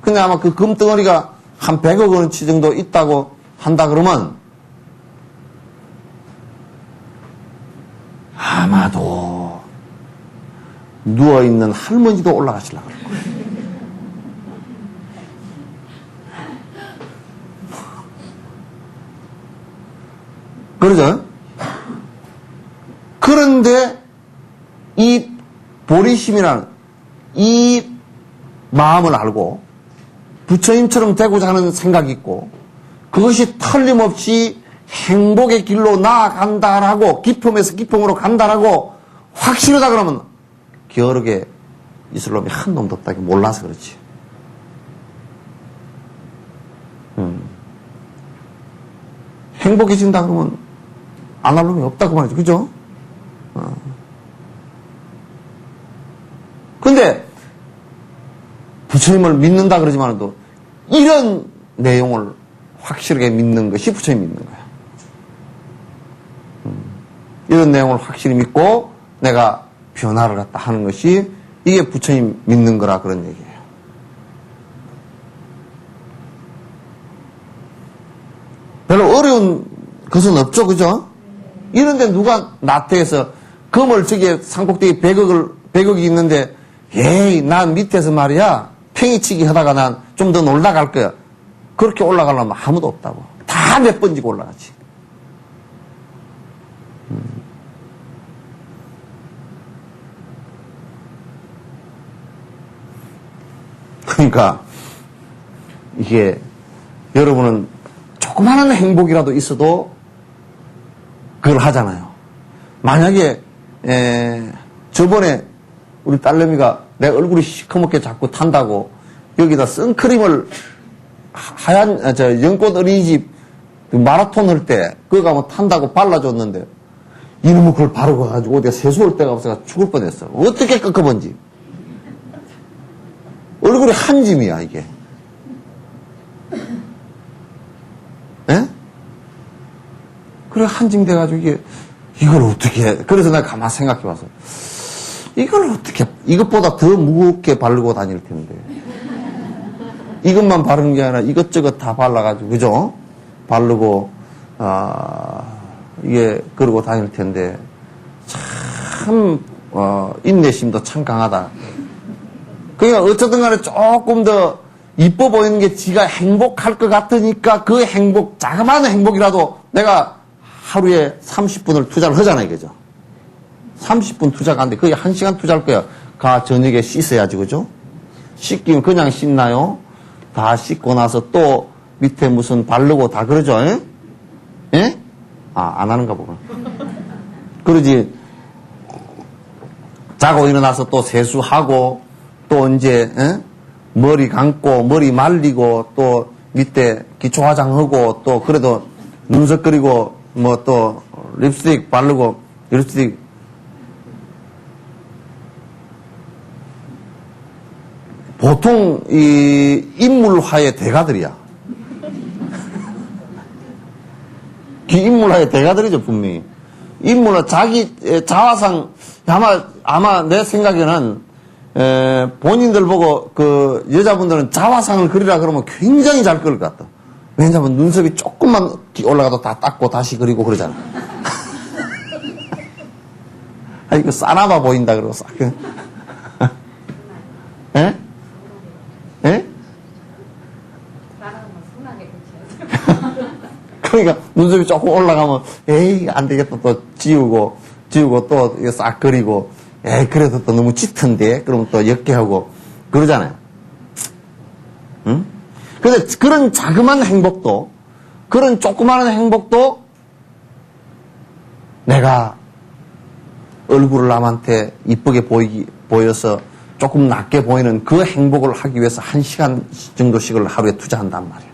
근데 아마 그 금덩어리가 한 100억 원어치 정도 있다고 한다 그러면 아마도 누워있는 할머니도 올라가시려고 그럴 거예요. 그러죠? 그런데 이 보리심이라는 이 마음을 알고 부처님처럼 되고자 하는 생각이 있고 그것이 틀림없이 행복의 길로 나아간다라고, 기쁨에서 기쁨으로 간다라고 확실하다 그러면 겨루게 이슬람이 한 놈도 없다. 몰라서 그렇지. 행복해진다 그러면 안 할 놈이 없다고 말이죠. 그죠? 근데 부처님을 믿는다 그러지만도 이런 내용을 확실하게 믿는 것이 부처님 믿는 거야. 이런 내용을 확실히 믿고 내가 변화를 갖다 하는 것이 이게 부처님 믿는 거라 그런 얘기예요. 별로 어려운 것은 없죠, 그죠? 이런데 누가 나태해서 금을 저기에 산꼭대기 100억이 있는데, 에이, 난 밑에서 말이야, 팽이치기 하다가 난 좀 더 놀다 갈 거야. 그렇게 올라가려면 아무도 없다고. 다 몇 번지고 올라가지. 그러니까, 이게, 여러분은 조그마한 행복이라도 있어도 그걸 하잖아요. 만약에 저번에 우리 딸내미가 내 얼굴이 시커멓게 자꾸 탄다고 여기다 선크림을 하얀 연꽃 어린이집 마라톤 할 때 그거 가면 탄다고 발라줬는데 이놈은 그걸 바르고 가지고 어디가 세수할 데가 없어서 죽을 뻔했어. 어떻게 꺾어본지. 얼굴이 한 짐이야 이게. 예? 그래, 한짐 돼가지고, 이걸 어떻게 해. 그래서 내가 가만 생각해 봐서, 이걸 어떻게, 이것보다 더 무겁게 바르고 다닐 텐데. 이것만 바르는 게 아니라 이것저것 다 발라가지고, 그죠? 바르고, 이게, 그러고 다닐 텐데, 참, 인내심도 참 강하다. 그러니까 어쨌든 간에 조금 더 이뻐 보이는 게 지가 행복할 것 같으니까 그 행복, 자그마한 행복이라도 내가 하루에 30분을 투자를 하잖아요, 그죠? 30분 투자가 안 돼. 거의 1시간 투자할 거야. 저녁에 씻어야지, 그죠? 씻기면 그냥 씻나요? 다 씻고 나서 또 밑에 무슨 바르고 다 그러죠, 예? 예? 안 하는가 보구나. 그러지. 자고 일어나서 또 세수하고, 또 이제, 예? 머리 감고, 머리 말리고, 또 밑에 기초 화장하고, 또 그래도 눈썹 그리고, 뭐 또 립스틱 바르고, 립스틱. 보통 이 인물화의 대가들이야. 인물화의 대가들이죠, 분명히. 인물화, 자기 자화상, 아마 내 생각에는 본인들 보고 그 여자분들은 자화상을 그리라 그러면 굉장히 잘 그릴 것 같다. 왜냐면 눈썹이 조금만 올라가도 다 닦고 다시 그리고 그러잖아. 이거 싸나봐 보인다 그러고 싹. 예? 예? 그러니까 눈썹이 조금 올라가면 에이 안 되겠다 또 지우고 또 싹 그리고 에이 그래도 또 너무 짙은데 그러면 또 옅게 하고 그러잖아요. 응? 근데 그런 자그마한 행복도 그런 조그마한 행복도 내가 얼굴을 남한테 이쁘게 보여서 조금 낮게 보이는 그 행복을 하기 위해서 1시간 정도씩을 하루에 투자한단 말이에요.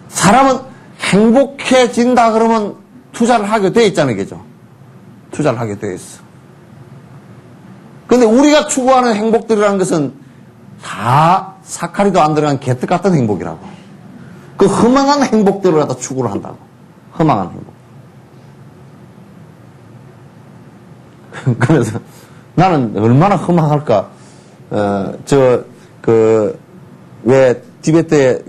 사람은 행복해진다 그러면 투자를 하게 돼 있잖아요, 그죠? 투자를 하게 돼 있어. 근데 우리가 추구하는 행복들이라는 것은 다 사카리도 안 들어간 개떡 같은 행복이라고. 그 허망한 행복들을 갖다 추구를 한다고. 허망한 행복. 그래서 나는 얼마나 허망할까. 왜 티베트에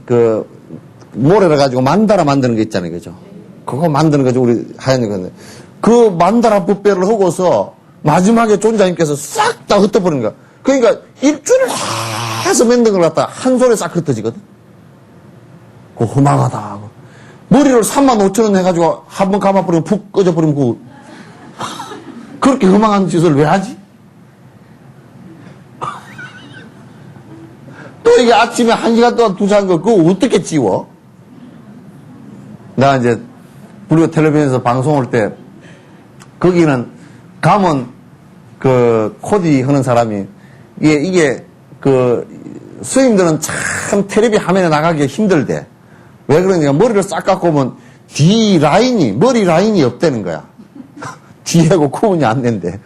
모래를 가지고 만다라 만드는 게 있잖아요, 그죠? 그거 만드는 거죠, 우리 하얀 건데. 그 만다라 붓배를 하고서 마지막에 존자님께서 싹 다 흩어버리는 거야. 그러니까 일주일을 해서 만든 걸 갖다 한 손에 싹 흩어지거든. 그거 허망하다 하고. 머리를 35,000원 해가지고 한 번 감아버리면 푹 꺼져버리면 그렇게 허망한 짓을 왜 하지? 또 이게 아침에 1시간 동안 투자한 거 그거 어떻게 지워? 내가 이제 불교 텔레비전에서 방송할 때 거기는 가면 그 코디 하는 사람이 이게 그 스님들은 참 텔레비 화면에 나가기 힘들대. 왜 그러냐? 머리를 싹 깎고 오면 머리 라인이 없다는 거야. 뒤하고 구분이 안 된대.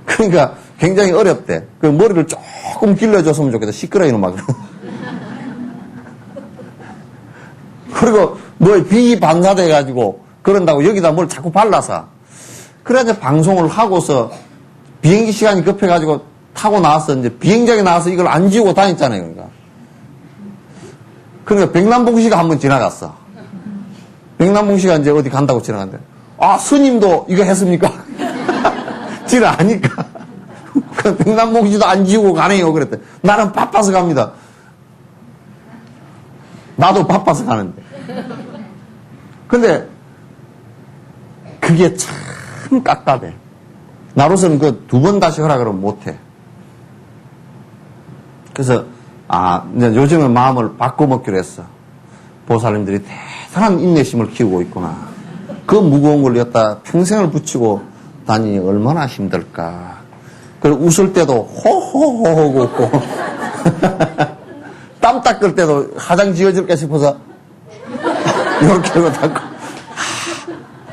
그러니까 굉장히 어렵대. 그 머리를 조금 길러줬으면 좋겠다. 시끄러 이놈아. 그리고 뭐 비반사돼가지고 그런다고 여기다 뭘 자꾸 발라서. 그래 이제 방송을 하고서 비행기 시간이 급해가지고 타고 나와서 이제 비행장에 나와서 이걸 안 지우고 다녔잖아요. 그러니까 백남봉 씨가 한번 지나갔어. 백남봉 씨가 이제 어디 간다고 지나갔는데, 아, 스님도 이거 했습니까? 지를 아니까. 백남봉 씨도 안 지우고 가네요. 그랬대. 나는 바빠서 갑니다. 나도 바빠서 가는데. 근데 그게 참 깝깝해. 나로서는 그 두 번 다시 하라 그러면 못해. 그래서 이제 요즘은 마음을 바꿔먹기로 했어. 보살님들이 대단한 인내심을 키우고 있구나. 그 무거운 걸 갖다 평생을 붙이고 다니니 얼마나 힘들까. 그리고 웃을 때도 호호호호 웃고 땀 닦을 때도 화장 지워질까 싶어서 이렇게 하고 닦고.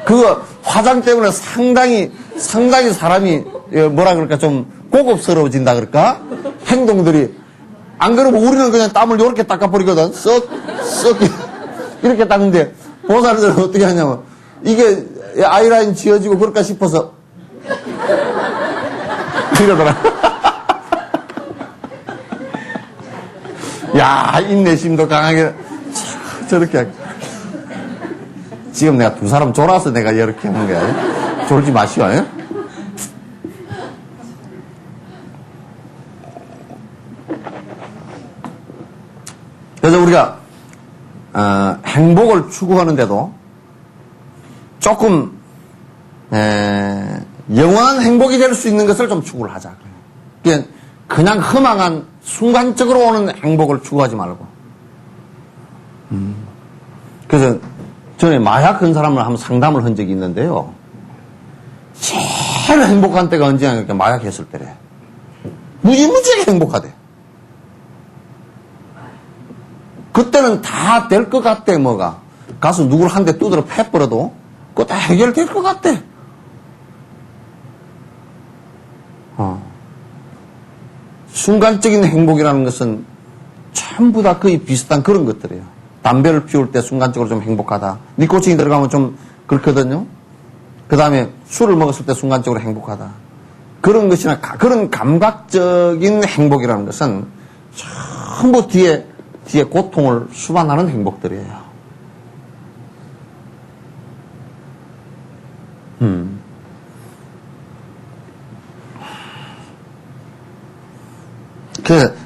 그거 화장 때문에 상당히 사람이 뭐라 그럴까 좀 고급스러워진다 그럴까? 행동들이. 안 그러면 우리는 그냥 땀을 이렇게 닦아버리거든. 썩 이렇게 닦는데 보살들은 어떻게 하냐면 이게 아이라인 지어지고 그럴까 싶어서 이러더라. 야, 인내심도 강하게 저렇게 하고. 지금 내가 두 사람 졸아서 내가 이렇게 하는 거야. 졸지 마시오. 그래서 우리가 행복을 추구하는데도 조금 영원한 행복이 될 수 있는 것을 좀 추구를 하자. 그냥 허망한 순간적으로 오는 행복을 추구하지 말고. 그래서 전에 마약 한 사람을 한번 상담을 한 적이 있는데요. 제일 행복한 때가 언제냐, 마약 했을 때래. 무지무지하게 행복하대. 그때는 다 될 것 같대, 뭐가. 가서 누구를 한 대 두드려 패버려도 그거 다 해결될 것 같대. 순간적인 행복이라는 것은 전부 다 거의 비슷한 그런 것들이에요. 담배를 피울 때 순간적으로 좀 행복하다. 니코틴이 들어가면 좀 그렇거든요. 그 다음에 술을 먹었을 때 순간적으로 행복하다. 그런 것이나 그런 감각적인 행복이라는 것은 전부 뒤에 고통을 수반하는 행복들이에요.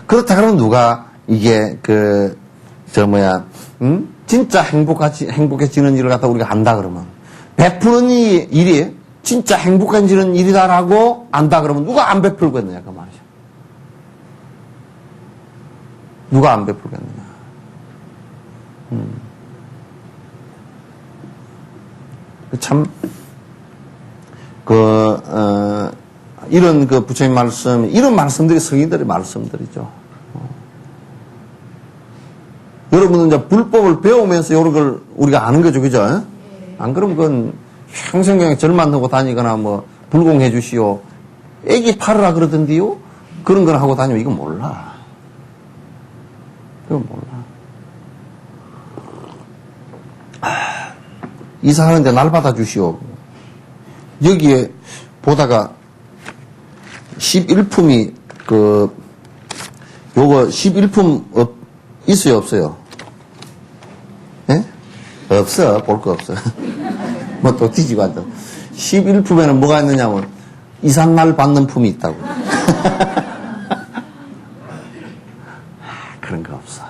그렇다 그러면 누가 이게 진짜 행복해지는 일을 갖다 우리가 안다 그러면, 베푸는 일이 진짜 행복해지는 일이다라고 안다 그러면 누가 안 베풀겠느냐, 그 말이죠. 누가 안 베풀겠느냐. 참, 이런 부처님 말씀, 이런 말씀들이 성인들의 말씀들이죠. 여러분은 이제 불법을 배우면서 이런 걸 우리가 아는 거죠, 그죠? 안 그러면 그건 평생 그냥 절만 하고 다니거나 뭐, 불공해 주시오. 애기 팔으라 그러던데요? 그런 걸 하고 다니면 이건 몰라. 그건 몰라. 이사하는데 날 받아주시오. 여기에 보다가 11품이 요거 11품 있어요, 없어요? 예? 없어. 볼 거 없어. 뭐 또 뒤지고 앉아. 11품에는 뭐가 있느냐면 이삿날 받는 품이 있다고. 그런 거 없어.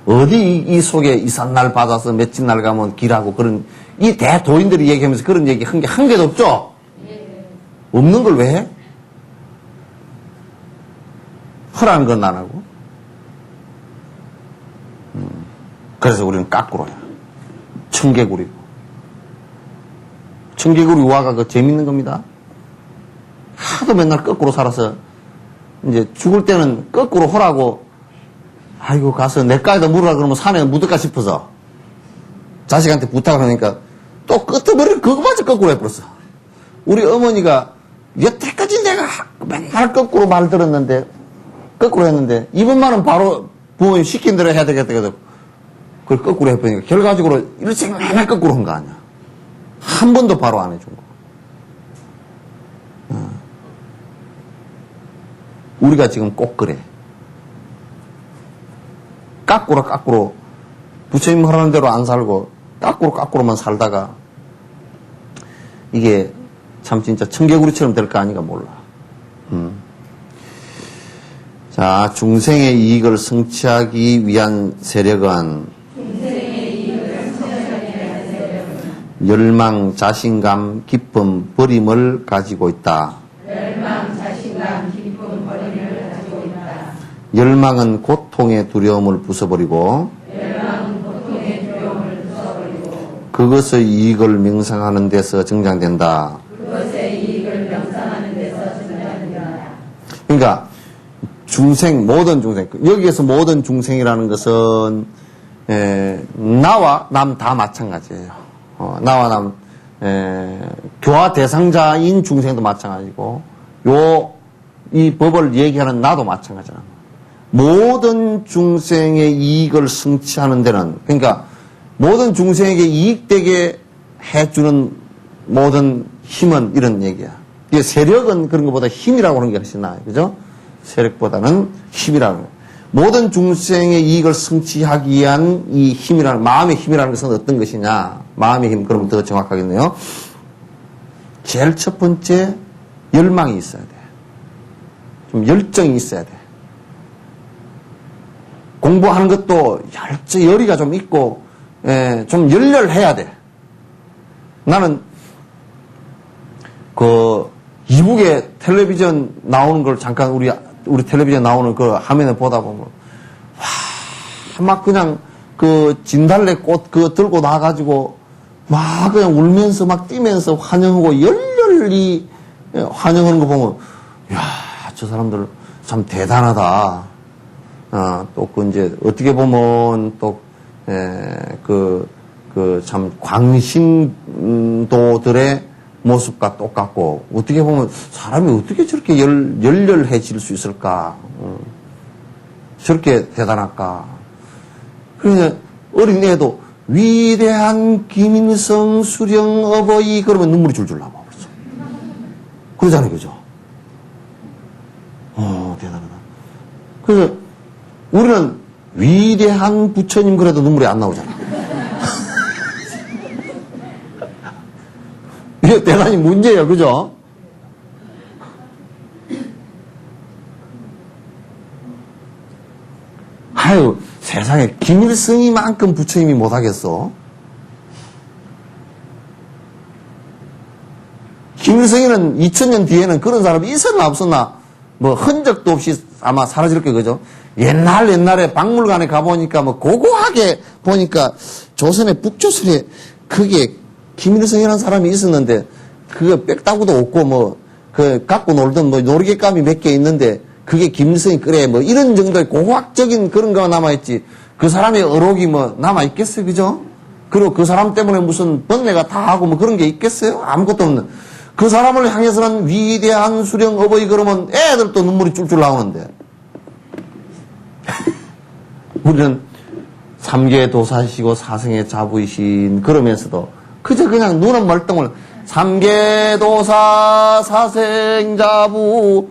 어디 이 속에 이삿날 받아서 며칠 날 가면 길하고 그런, 이 대도인들이 얘기하면서 그런 얘기 한 개도 없죠? 없는 걸 왜 해? 허라는 건 안 하고. 그래서 우리는 까꾸로야. 청개구리고. 청개구리 우화가 그 재밌는 겁니다. 하도 맨날 거꾸로 살아서 이제 죽을 때는 거꾸로 호라고 아이고 가서 내과에다 물으라 그러면 산에 묻을까 싶어서 자식한테 부탁을 하니까 또 끝에버리고 그거마저 거꾸로 해버렸어. 우리 어머니가 여태까지 내가 맨날 거꾸로 말 들었는데 거꾸로 했는데 이번만은 바로 부모님 시킨 대로 해야 되겠다 해서 그걸 거꾸로 해버리니까 결과적으로 일생 맨날 거꾸로 한 거 아니야. 한 번도 바로 안 해준 거. 우리가 지금 꼭 그래. 까꾸로 부처님 하라는 대로 안 살고 까꾸로만 살다가 이게 참 진짜 청개구리처럼 될 거 아닌가 몰라. 자, 중생의 이익을 성취하기 위한 세력은 열망, 자신감, 기쁨, 버림을 가지고 있다. 열망은 고통의 두려움을 부숴버리고 그것의 이익을 명상하는 데서 정장된다. 그러니까 중생, 모든 중생, 여기에서 모든 중생이라는 것은 나와 남 다 마찬가지예요. 나와 남 교화 대상자인 중생도 마찬가지고 이 법을 얘기하는 나도 마찬가지잖아. 모든 중생의 이익을 성취하는 데는, 그러니까 모든 중생에게 이익되게 해주는 모든 힘은 이런 얘기야. 이게 세력은 그런 것보다 힘이라고 하는 게 훨씬 나아요. 그죠? 세력보다는 힘이라는 거예요. 모든 중생의 이익을 성취하기 위한 이 힘이라는, 마음의 힘이라는 것은 어떤 것이냐. 마음의 힘, 그러면 더 정확하겠네요. 제일 첫 번째, 열망이 있어야 돼. 좀 열정이 있어야 돼. 공부하는 것도 열의가 좀 있고, 좀 열렬해야 돼. 나는, 이북에 텔레비전 나오는 걸 잠깐 우리 텔레비전 나오는 그 화면에 보다 보면, 와, 막 그냥 진달래 꽃 들고 나가지고, 막 그냥 울면서 막 뛰면서 환영하고 열렬히 환영하는 거 보면, 야, 저 사람들 참 대단하다. 또, 이제, 어떻게 보면, 또, 참, 광신도들의 모습과 똑같고, 어떻게 보면, 사람이 어떻게 저렇게 열렬해질 수 있을까? 저렇게 대단할까? 그러니까, 어린애도, 위대한 김일성 수령 어버이, 그러면 눈물이 줄줄 나와, 벌써. 그러잖아요, 그죠? 대단하다. 그래서, 우리는 위대한 부처님 그래도 눈물이 안 나오잖아. 이게 대단히 문제예요. 그죠? 아유, 세상에 김일성이만큼 부처님이 못하겠어? 김일성이는 2000년 뒤에는 그런 사람이 있었나 없었나? 뭐 흔적도 없이 아마 사라질 거예요. 그죠? 옛날에 박물관에 가보니까 뭐 고고하게 보니까 조선의 북조선에 그게 김일성이라는 사람이 있었는데 그거 빽따구도 없고 뭐 갖고 놀던 뭐 놀이개감이 몇 개 있는데 그게 김일성이 그래 뭐 이런 정도의 고고학적인 그런 거가 남아있지 그 사람의 어록이 뭐 남아있겠어요. 그죠? 그리고 그 사람 때문에 무슨 번뇌가 다 하고 뭐 그런 게 있겠어요? 아무것도 없는 그 사람을 향해서는 위대한 수령 어버이 그러면 애들도 눈물이 줄줄 나오는데 우리는 삼계 도사시고 사승의 자부이신 그러면서도 그저 그냥 눈은 멀뚱을 삼계 도사 사생 자부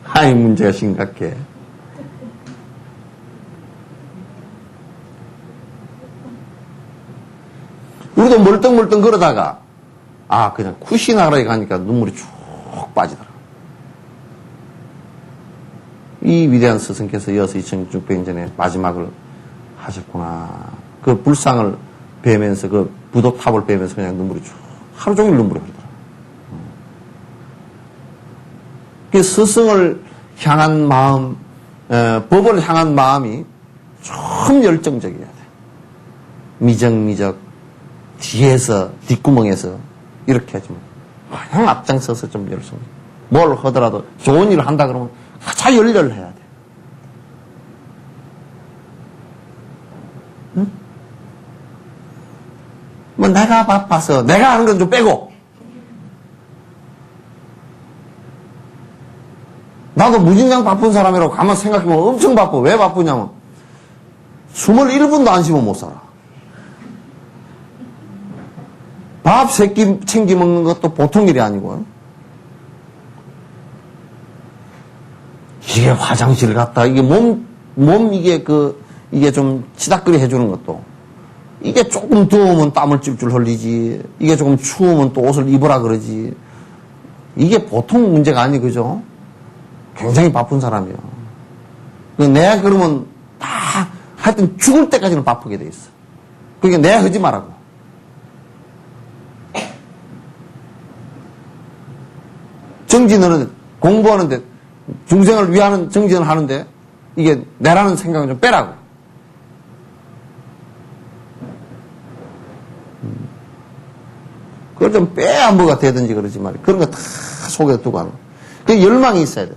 아이 문제가 심각해. 우리도 멀뚱멀뚱 그러다가 그냥 쿠시나라에 가니까 눈물이 쭉 빠지더라. 이 위대한 스승께서 이어서 2600년 전에 마지막을 하셨구나. 그 불상을 베면서 그 부도탑을 베면서 그냥 눈물이 쭉 하루 종일 눈물이 흐르더라. 그 스승을 향한 마음, 법을 향한 마음이 좀 열정적이어야 돼. 미적미적 뒤에서 뒷구멍에서 이렇게 하지 마. 그냥 앞장서서 좀 열성. 뭘 하더라도 좋은 일을 한다 그러면 가장 열렬해야 돼. 응? 뭐 내가 바빠서 내가 하는 건 좀 빼고 나도 무진장 바쁜 사람이라고 가만 생각해보면 엄청 바빠. 왜 바쁘냐면 21분도 안 쉬면 못 살아. 밥 3끼 챙겨 먹는 것도 보통 일이 아니고 이게 화장실 갔다 이게 몸 이게 좀 치닥거리 해주는 것도 이게 조금 더우면 땀을 찔찔 흘리지 이게 조금 추우면 또 옷을 입으라 그러지 이게 보통 문제가 아니 그죠? 굉장히 바쁜 사람이요. 내가 그러면 다 하여튼 죽을 때까지는 바쁘게 돼 있어. 그러니까 내가 하지 말라고. 정진은 공부하는데 중생을 위하는 정진을 하는데 이게 내라는 생각을 좀 빼라고. 그걸 좀 빼야 뭐가 되든지 그러지 말이야. 그런 거 다 속에 두고 하는. 그 열망이 있어야 돼.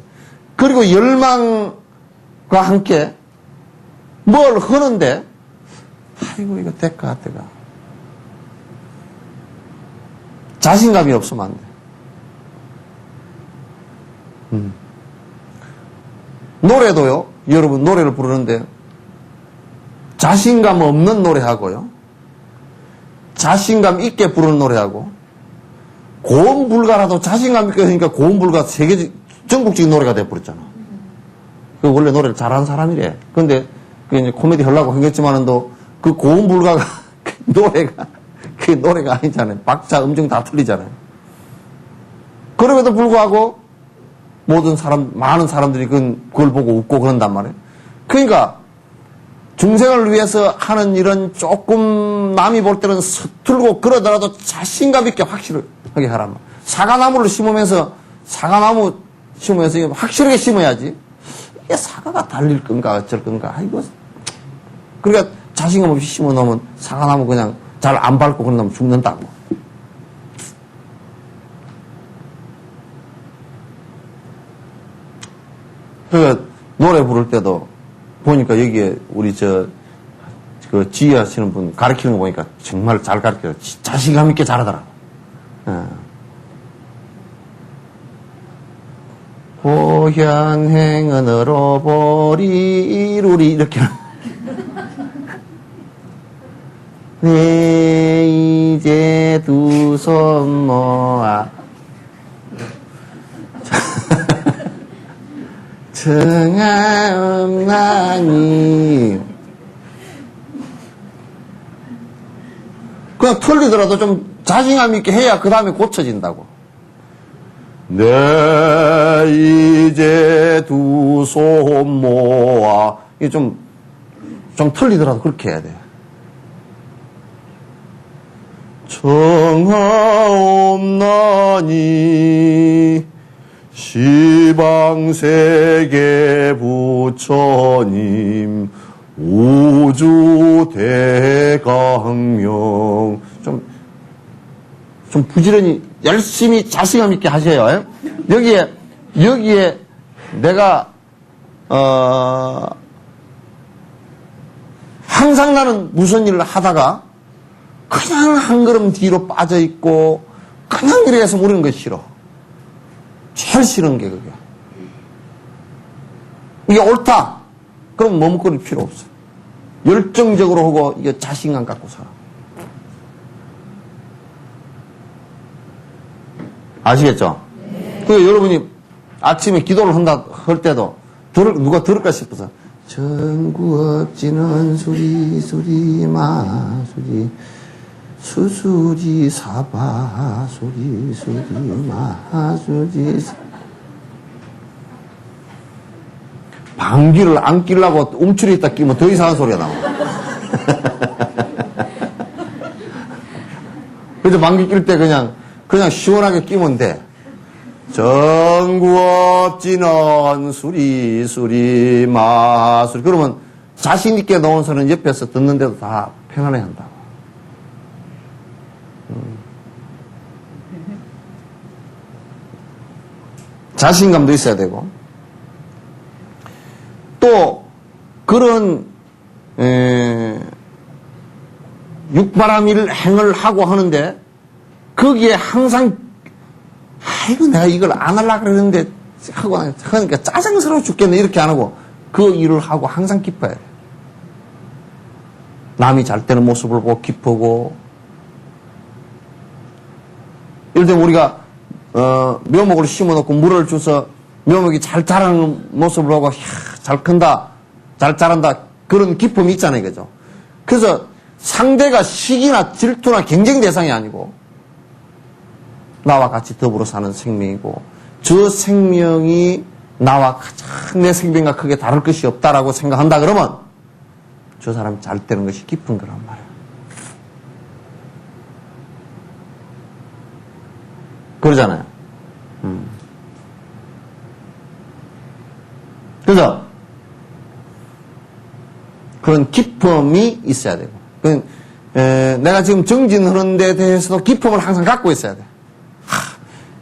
그리고 열망과 함께 뭘 하는데 아이고 이거 될까 때가 자신감이 없으면 안 돼. 노래도요. 여러분 노래를 부르는데 자신감 없는 노래하고요. 자신감 있게 부르는 노래하고 고음 불가라도 자신감 있게 하니까 고음 불가 세계 전국적인 노래가 돼버렸잖아. 그 원래 노래를 잘하는 사람이래. 그런데 그 이제 코미디 하려고 한겠지만은도 그 고음 불가가 그 노래가 아니잖아요. 박자 음정 다 틀리잖아요. 그럼에도 불구하고 많은 사람들이 그걸 보고 웃고 그런단 말이에요. 그러니까 중생을 위해서 하는 일은 조금 남이 볼 때는 서툴고 그러더라도 자신감 있게 확실하게 하란 말이에요. 사과나무를 심으면서 확실하게 심어야지. 이게 사과가 달릴 건가 어쩔 건가. 아이고. 그러니까 자신감 없이 심어 놓으면 사과나무 그냥 잘 안 밟고 그러면 죽는다고. 그러니까 노래 부를 때도 보니까 여기에 우리 그 지휘하시는 분 가르치는 거 보니까 정말 잘 가르쳐요. 자신감 있게 잘하더라고. 고향행은으로 보리루리 이렇게 네 이제 두 손 모아 정하옵나니 그냥 틀리더라도 좀 자신감 있게 해야 그 다음에 고쳐진다고. 네 이제 두 손 모아 이게 좀 틀리더라도 그렇게 해야 돼. 정하옵나니 시방세계 부처님 우주 대강명 좀 부지런히 열심히 자신감 있게 하셔요. 여기에 내가 항상 나는 무슨 일을 하다가 그냥 한 걸음 뒤로 빠져 있고 그냥 이래서 모르는 거 싫어. 제일 싫은 게 그게. 이게 옳다. 그럼 머뭇거릴 필요 없어. 열정적으로 하고 이게 자신감 갖고 살아. 아시겠죠? 네. 그 여러분이 아침에 기도를 할 때도 누가 들을까 싶어서 전구 없지는 수리 마수리 수수지 사바 수리 마수지 방귀를 안 끼려고 움츠리다 끼면 더 이상한 소리가 나와. 그래서 방귀 낄 때 그냥 시원하게 끼면 돼. 전구업지는 수리수리 마수리. 그러면 자신있게 놓은 소리는 옆에서 듣는데도 다 편안해 한다고. 자신감도 있어야 되고, 또 그런 육바라밀 행을 하고 하는데 거기에 항상 아이고 내가 이걸 안 하려고 그러는데 하고 하니까 짜증스러워 죽겠네 이렇게 안 하고 그 일을 하고 항상 기뻐야 돼. 남이 잘 되는 모습을 보고 기쁘고, 예를 들면 우리가 묘목을 심어놓고 물을 줘서 묘목이 잘 자라는 모습을 보고 잘 큰다, 잘 자란다 그런 기쁨이 있잖아요, 그죠? 그래서 상대가 시기나 질투나 경쟁 대상이 아니고 나와 같이 더불어 사는 생명이고 저 생명이 나와 가장 내 생명과 크게 다를 것이 없다라고 생각한다 그러면 저 사람이 잘 되는 것이 기쁜 거란 말이야. 그러잖아요. 그래서 그런 기쁨이 있어야 되고, 내가 지금 정진하는 데 대해서도 기쁨을 항상 갖고 있어야 돼.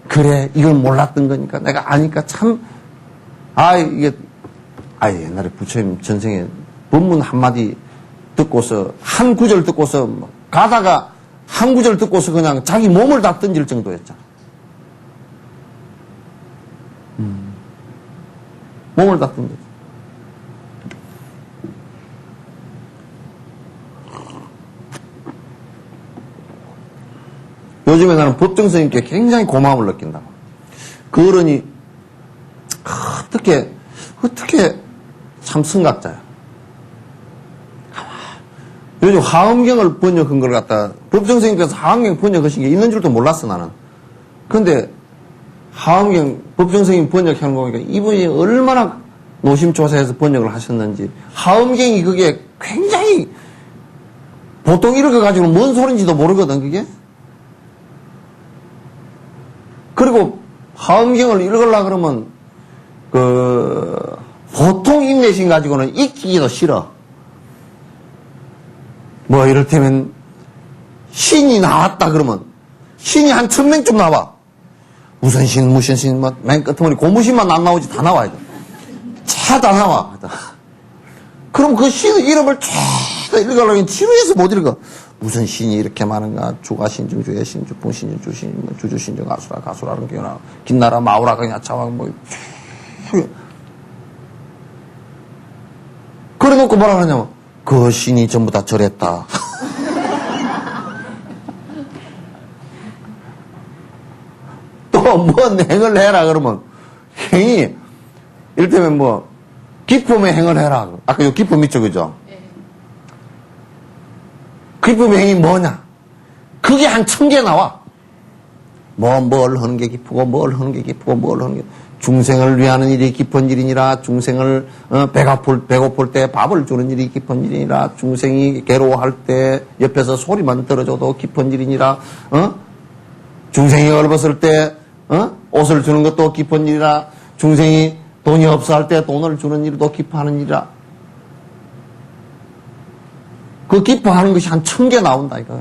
그래, 이걸 몰랐던 거니까 내가 아니까 참, 옛날에 부처님 전생에 법문 한마디 듣고서 한 구절 듣고서 가다가 한 구절 듣고서 그냥 자기 몸을 다 던질 정도였잖아. 몸을 다 던졌어. 요즘에 나는 법정 스님께 굉장히 고마움을 느낀다. 그 어른이 어떻게 참 성각자야. 요즘 화엄경을 번역한 걸 갖다 법정 스님께서 화엄경 번역하신 게 있는 줄도 몰랐어 나는. 근데 화엄경 법정 스님 번역하는 거 보니까 이분이 얼마나 노심초사해서 번역을 하셨는지, 화엄경이 그게 굉장히 보통 이런 거 가지고 뭔 소린지도 모르거든 그게. 그리고 화엄경을 읽으려고 그러면 보통 인내심 가지고는 읽기도 싫어. 뭐 이를테면 신이 나왔다 그러면 신이 한 1000명쯤 나와. 무슨 신 무슨 신 뭐 맨 끝머리 고무신만 안 나오지 다 나와야 돼. 다 나와. 그럼 그 신 이름을 쫙 읽으려면 지루해서 못 읽어. 무슨 신이 이렇게 많은가? 주가신중, 주예신중, 분신중, 주신중, 주주신중, 가수라, 가수라는 게나 긴나라, 마우라, 그냥 차왕 뭐. 그래 놓고 뭐라 하냐면 그 신이 전부 다 절했다. 또 뭔 행을 해라 그러면 행이 이를테면 뭐 기쁨의 행을 해라. 아까 요 기쁨 있죠, 그죠? 기쁨의 행이 뭐냐? 그게 한 1000개 나와. 뭘 하는 게 기쁘고, 뭘 하는 게 기쁘고, 뭘 하는 게. 중생을 위하는 일이 기쁜 일이니라, 중생을, 배고플 때 밥을 주는 일이 기쁜 일이니라, 중생이 괴로워할 때 옆에서 소리만 들어줘도 기쁜 일이니라, 중생이 얼었을 때, 옷을 주는 것도 기쁜 일이라, 중생이 돈이 없어 할 때 돈을 주는 일도 기뻐하는 일이라. 그 기뻐하는 것이 한 1000개 나온다, 이거.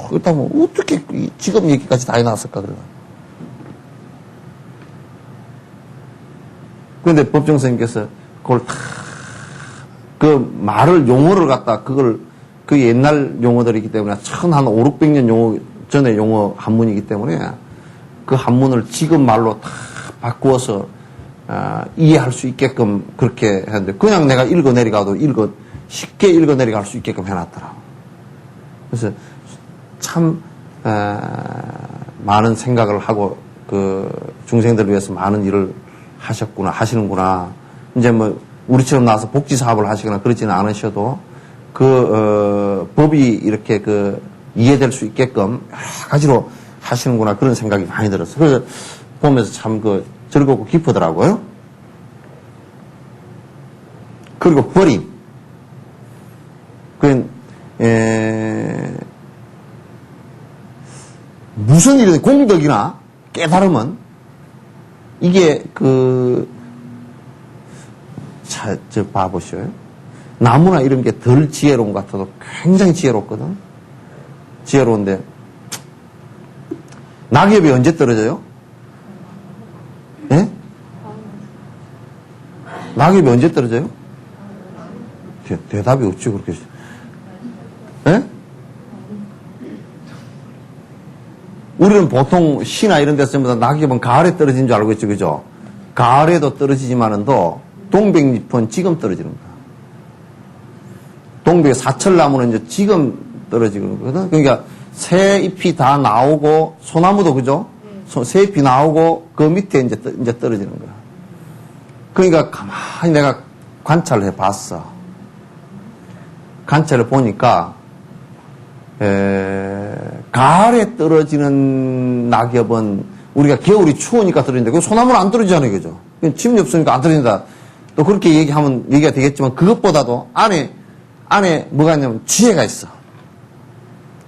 그렇다면, 어떻게 직업 얘기까지 다 해놨을까, 그래. 그런데 법정 스님께서 그걸 그 말을, 용어를 갖다, 그 옛날 용어들이기 때문에, 한 5, 600년 용어, 전에 용어 한문이기 때문에, 그 한문을 지금 말로 다 바꾸어서, 이해할 수 있게끔 그렇게 했는데, 그냥 내가 읽어내려가도 쉽게 읽어내려갈 수 있게끔 해놨더라고. 그래서 참 많은 생각을 하고 그 중생들을 위해서 많은 일을 하시는구나. 이제 뭐 우리처럼 나와서 복지 사업을 하시거나 그러지는 않으셔도 법이 이렇게 이해될 수 있게끔 여러 가지로 하시는구나 그런 생각이 많이 들었어요. 그래서 보면서 참 즐겁고 기쁘더라고요. 그리고 버림. 무슨 일이든 공덕이나 깨달음은 이게 저 봐보셔요. 나무나 이런 게 덜 지혜로운 것 같아도 굉장히 지혜롭거든. 지혜로운데 낙엽이 언제 떨어져요? 예? 낙엽이 언제 떨어져요? 대답이 없지 그렇게. 예? 우리는 보통 시나 이런 데서 전부 다 낙엽은 가을에 떨어지는 줄 알고 있죠, 그죠? 가을에도 떨어지지만은도 동백잎은 지금 떨어지는 거야. 동백 사철나무는 이제 지금 떨어지는 거거든. 그러니까 새 잎이 다 나오고 소나무도 그죠? 새 잎이 나오고 그 밑에 이제 떨어지는 거야. 그러니까 가만히 내가 관찰을 해봤어. 관찰을 보니까 가을에 떨어지는 낙엽은 우리가 겨울이 추우니까 떨어진다. 그 소나무는 안 떨어지잖아요, 그죠? 침이 없으니까 안 떨어진다. 또 그렇게 얘기하면 얘기가 되겠지만 그것보다도 안에 뭐가 있냐면 지혜가 있어.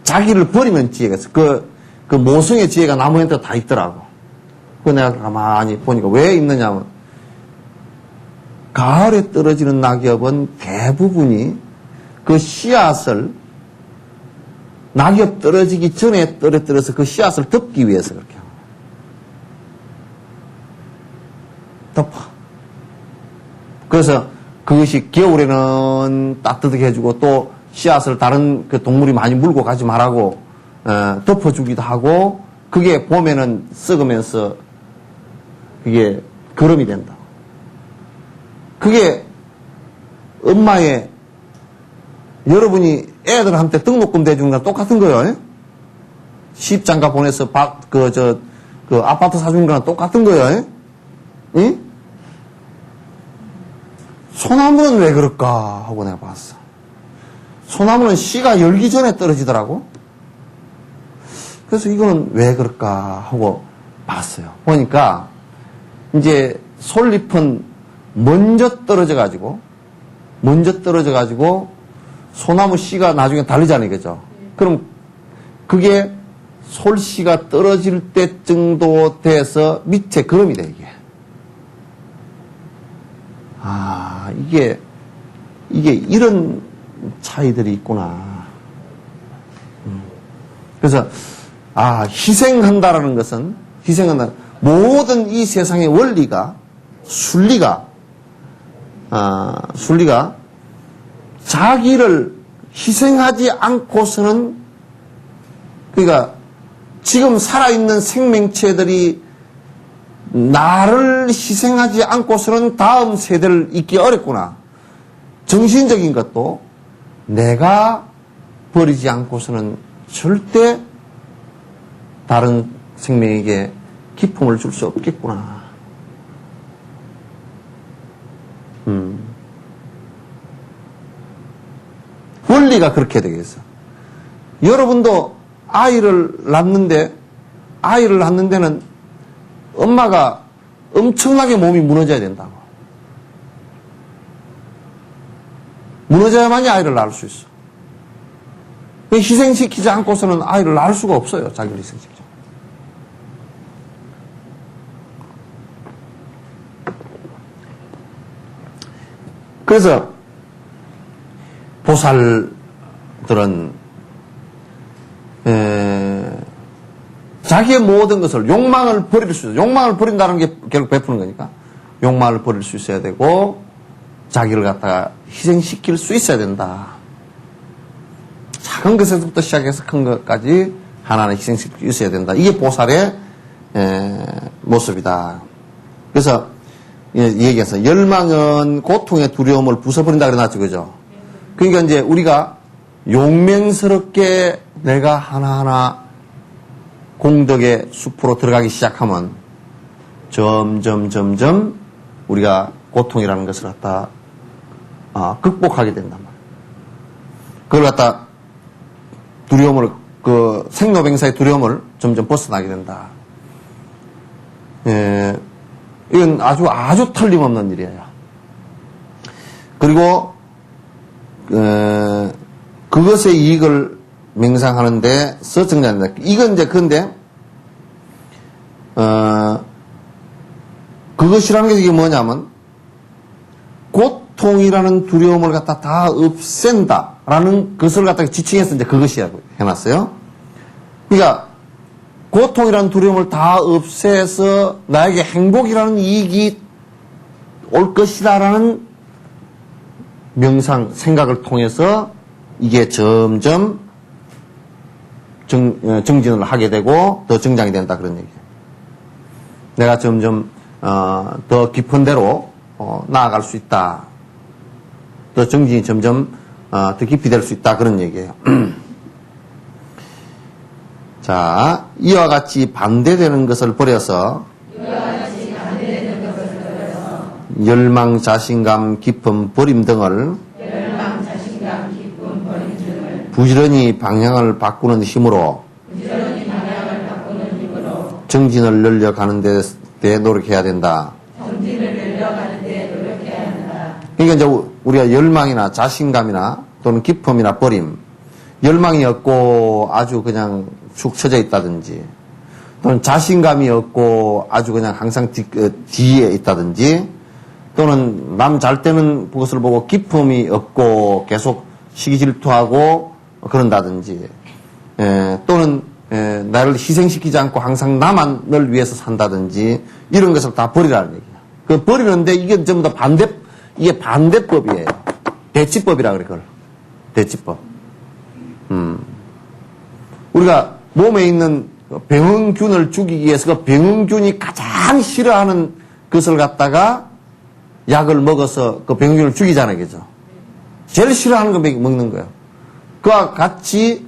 자기를 버리는 지혜가 있어. 그 모성의 지혜가 나무한테 다 있더라고. 그 내가 가만히 보니까 왜 있느냐면 가을에 떨어지는 낙엽은 대부분이 그 씨앗을 낙엽 떨어지기 전에 떨어뜨려서 그 씨앗을 덮기 위해서 그렇게 합니다. 덮어. 그래서 그것이 겨울에는 따뜻하게 해주고 또 씨앗을 다른 그 동물이 많이 물고 가지 말라고 덮어주기도 하고 그게 봄에는 썩으면서 그게 거름이 된다. 그게 엄마의 여러분이 애들한테 등록금 대주는 거랑 똑같은 거예요. 시집장가 보내서 아파트 사주는 거랑 똑같은 거예요. 응? 소나무는 왜 그럴까 하고 내가 봤어. 소나무는 씨가 열기 전에 떨어지더라고. 그래서 이거는 왜 그럴까 하고 봤어요. 보니까 이제 솔잎은 먼저 떨어져가지고 소나무 씨가 나중에 다르잖아요, 그죠? 그럼 그게 솔씨가 떨어질 때 정도 돼서 밑에 거름이 돼, 이게. 이게 이런 차이들이 있구나. 그래서, 희생한다라는 것은, 모든 이 세상의 원리가, 순리가 자기를 희생하지 않고서는, 그러니까 지금 살아있는 생명체들이 나를 희생하지 않고서는 다음 세대를 잇기 어렵구나. 정신적인 것도 내가 버리지 않고서는 절대 다른 생명에게 기쁨을 줄 수 없겠구나. 원리가 그렇게 되겠어. 여러분도 아이를 낳는 데는 엄마가 엄청나게 몸이 무너져야 된다고. 무너져야만이 아이를 낳을 수 있어. 희생시키지 않고서는 아이를 낳을 수가 없어요. 자기를 희생시키죠. 그래서 보살들은 자기의 모든 것을 욕망을 버릴 수 있어요. 욕망을 버린다는 게 결국 베푸는 거니까 욕망을 버릴 수 있어야 되고 자기를 갖다가 희생시킬 수 있어야 된다. 작은 것에서부터 시작해서 큰 것까지 하나는 희생시킬 수 있어야 된다. 이게 보살의 모습이다. 그래서 얘기해서 열망은 고통의 두려움을 부숴버린다 그래놨죠, 그죠? 그러니까 이제 우리가 용맹스럽게 내가 하나하나 공덕의 숲으로 들어가기 시작하면 점점 우리가 고통이라는 것을 갖다 극복하게 된단 말이에요. 그걸 갖다 두려움을 생로병사의 두려움을 점점 벗어나게 된다. 이건 아주 틀림없는 일이에요. 그리고 그것의 이익을 맹상하는데 서정자입니다. 이건 이제 근데 그것이라는 게 이게 뭐냐면, 고통이라는 두려움을 갖다 다 없앤다라는 것을 갖다가 지칭해서 이제 그것이라고 해놨어요. 그러니까, 고통이라는 두려움을 다 없애서 나에게 행복이라는 이익이 올 것이다라는 명상, 생각을 통해서 이게 점점 정진을 하게 되고 더 정장이 된다 그런 얘기예요. 내가 점점 더 깊은 데로 나아갈 수 있다. 더 정진이 점점 더 깊이 될 수 있다 그런 얘기예요. 자, 이와 같이 반대되는 것을 버려서 열망, 자신감, 기쁨, 버림 등을 부지런히 방향을 바꾸는 힘으로 정진을 늘려가는 데 노력해야 된다. 그러니까 이제 우리가 열망이나 자신감이나 또는 기쁨이나 버림, 열망이 없고 아주 그냥 축 처져 있다든지 또는 자신감이 없고 아주 그냥 항상 뒤에 있다든지 또는 남 잘 때는 그것을 보고 기쁨이 없고 계속 시기 질투하고 그런다든지 또는 나를 희생시키지 않고 항상 나만을 위해서 산다든지 이런 것을 다 버리라는 얘기야. 그 버리는데 이게 전부 다 이게 반대법이에요. 대치법이라 그래, 그걸. 대치법. 우리가 몸에 있는 병원균을 죽이기 위해서 그 병원균이 가장 싫어하는 것을 갖다가 약을 먹어서 그 병원균을 죽이잖아요, 그죠? 제일 싫어하는 거 먹는 거예요. 그와 같이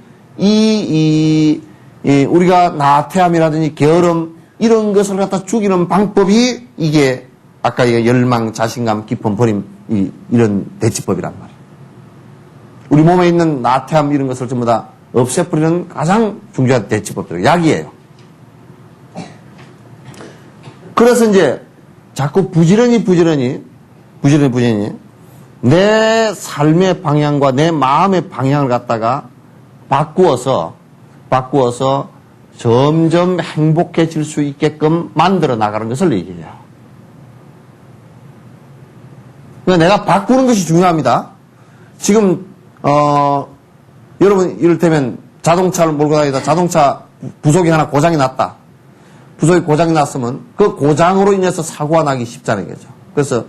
우리가 나태함이라든지 게으름 이런 것을 갖다 죽이는 방법이 이게 아까 이게 열망, 자신감, 기쁨, 버림 이런 대치법이란 말이에요. 우리 몸에 있는 나태함 이런 것을 전부 다 없애버리는 가장 중요한 대치법들이 약이에요. 그래서 이제 자꾸 부지런히 내 삶의 방향과 내 마음의 방향을 갖다가 바꾸어서 점점 행복해질 수 있게끔 만들어 나가는 것을 얘기해요. 그러니까 내가 바꾸는 것이 중요합니다. 지금 여러분 이를테면 자동차를 몰고 다니다 자동차 부속이 하나 고장이 났다. 부속이 고장이 났으면 그 고장으로 인해서 사고가 나기 쉽잖아요. 그죠? 그래서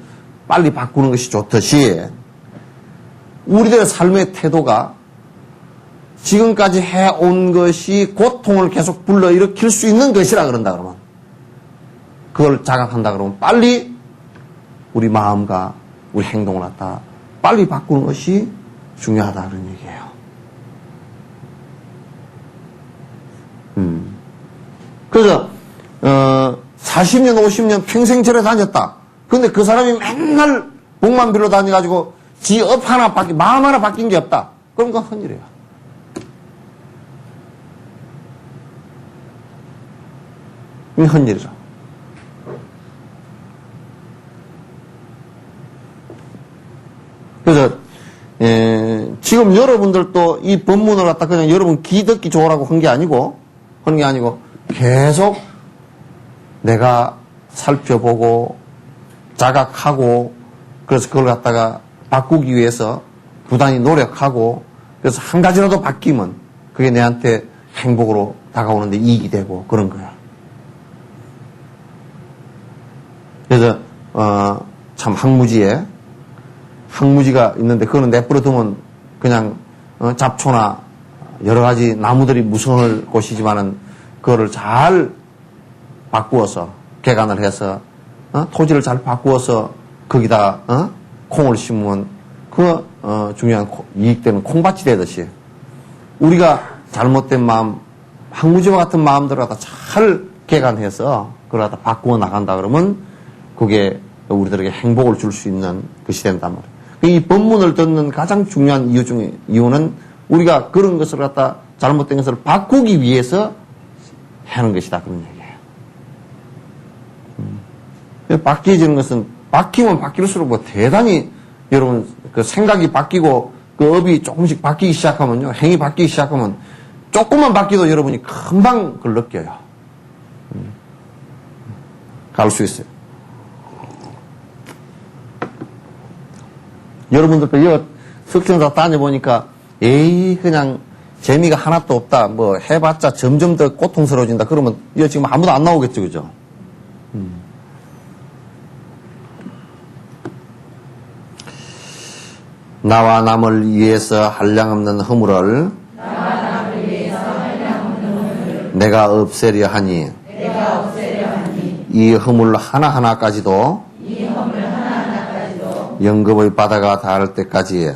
빨리 바꾸는 것이 좋듯이 우리들의 삶의 태도가 지금까지 해온 것이 고통을 계속 불러일으킬 수 있는 것이라 그런다 그러면 그걸 자각한다 그러면 빨리 우리 마음과 우리 행동을 갖다 빨리 바꾸는 것이 중요하다 그런 얘기예요. 그래서 40년 50년 평생 절에 다녔다. 근데 그 사람이 맨날 복만 빌러 다녀가지고 지 업 하나 마음 하나 바뀐 게 없다. 그럼 그건 헛일이에요. 이게 헛일이라. 그래서 지금 여러분들도 이 법문을 갖다 그냥 여러분 귀 듣기 좋으라고 한 게 아니고 계속 내가 살펴보고 자각하고 그래서 그걸 갖다가 바꾸기 위해서 부단히 노력하고 그래서 한 가지라도 바뀌면 그게 내한테 행복으로 다가오는데 이익이 되고 그런 거야. 그래서 참 항무지가 있는데 그거는 내버려 두면 그냥 잡초나 여러 가지 나무들이 무성할 곳이지만은 그거를 잘 바꾸어서 개간을 해서 토지를 잘 바꾸어서 거기다 콩을 심으면 그 중요한 이익되는 콩밭이 되듯이 우리가 잘못된 마음 항무지와 같은 마음들을 갖다 잘 개간해서 그걸 갖다 바꾸어 나간다 그러면 그게 우리들에게 행복을 줄 수 있는 것이 된단 말이에요. 이 법문을 듣는 가장 중요한 이유는 우리가 그런 것을 갖다 잘못된 것을 바꾸기 위해서 하는 것이다 그런 얘기예요. 바뀌어지는 것은 바뀌면 바뀔수록 뭐 대단히 여러분 그 생각이 바뀌고 그 업이 조금씩 바뀌기 시작하면요 행위 바뀌기 시작하면 조금만 바뀌도 여러분이 금방 그걸 느껴요. 갈 수 있어요. 여러분들도 이거 석천사 다녀보니까 에이 그냥 재미가 하나도 없다. 뭐 해봤자 점점 더 고통스러워진다. 그러면 이거 지금 아무도 안 나오겠죠, 그죠? 나와 남을 위해서 한량없는 허물을 내가 없애려 하니 이 허물 하나하나까지도 영겁의 바다가 닿을 때까지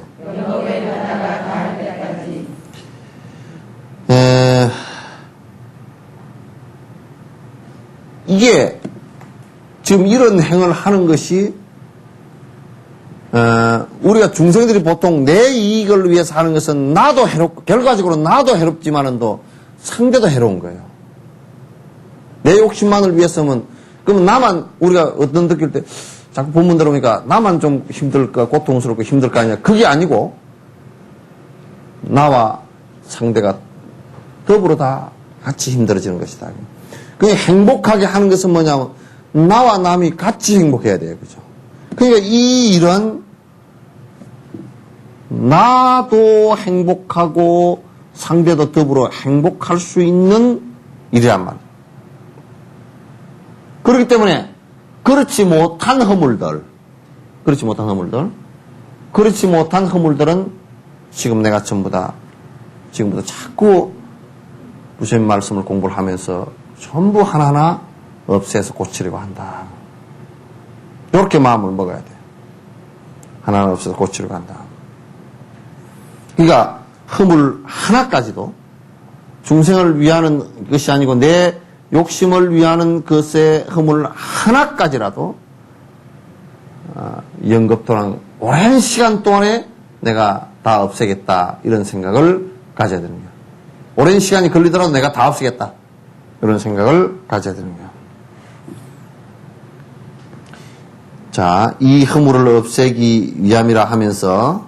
이게 지금 이런 행을 하는 것이 우리가 중생들이 보통 내 이익을 위해서 하는 것은 나도 해롭고 결과적으로 나도 해롭지만은 또 상대도 해로운 거예요. 내 욕심만을 위해서면 그러면 나만 우리가 어떤 느낄 때 자꾸 본문 들어보니까 나만 좀 힘들까 고통스럽고 힘들 거 아니야. 그게 아니고 나와 상대가 더불어 다 같이 힘들어지는 것이다. 그냥 행복하게 하는 것은 뭐냐면 나와 남이 같이 행복해야 돼요. 그죠? 그러니까 이 일은 나도 행복하고 상대도 더불어 행복할 수 있는 일이란 말이에요. 그렇기 때문에 그렇지 못한 허물들은 지금 내가 전부 다 지금부터 자꾸 부처님 말씀을 공부를 하면서 전부 하나하나 없애서 고치려고 한다. 이렇게 마음을 먹어야 돼요. 하나하나 없애서 고치려고 한다. 그러니까 허물 하나까지도 중생을 위하는 것이 아니고 내 욕심을 위하는 것의 허물 하나까지라도 영겁도랑 오랜 시간 동안에 내가 다 없애겠다 이런 생각을 가져야 되는 거예요. 오랜 시간이 걸리더라도 내가 다 없애겠다 이런 생각을 가져야 되는 거예요. 자, 이 허물을 없애기 위함이라 하면서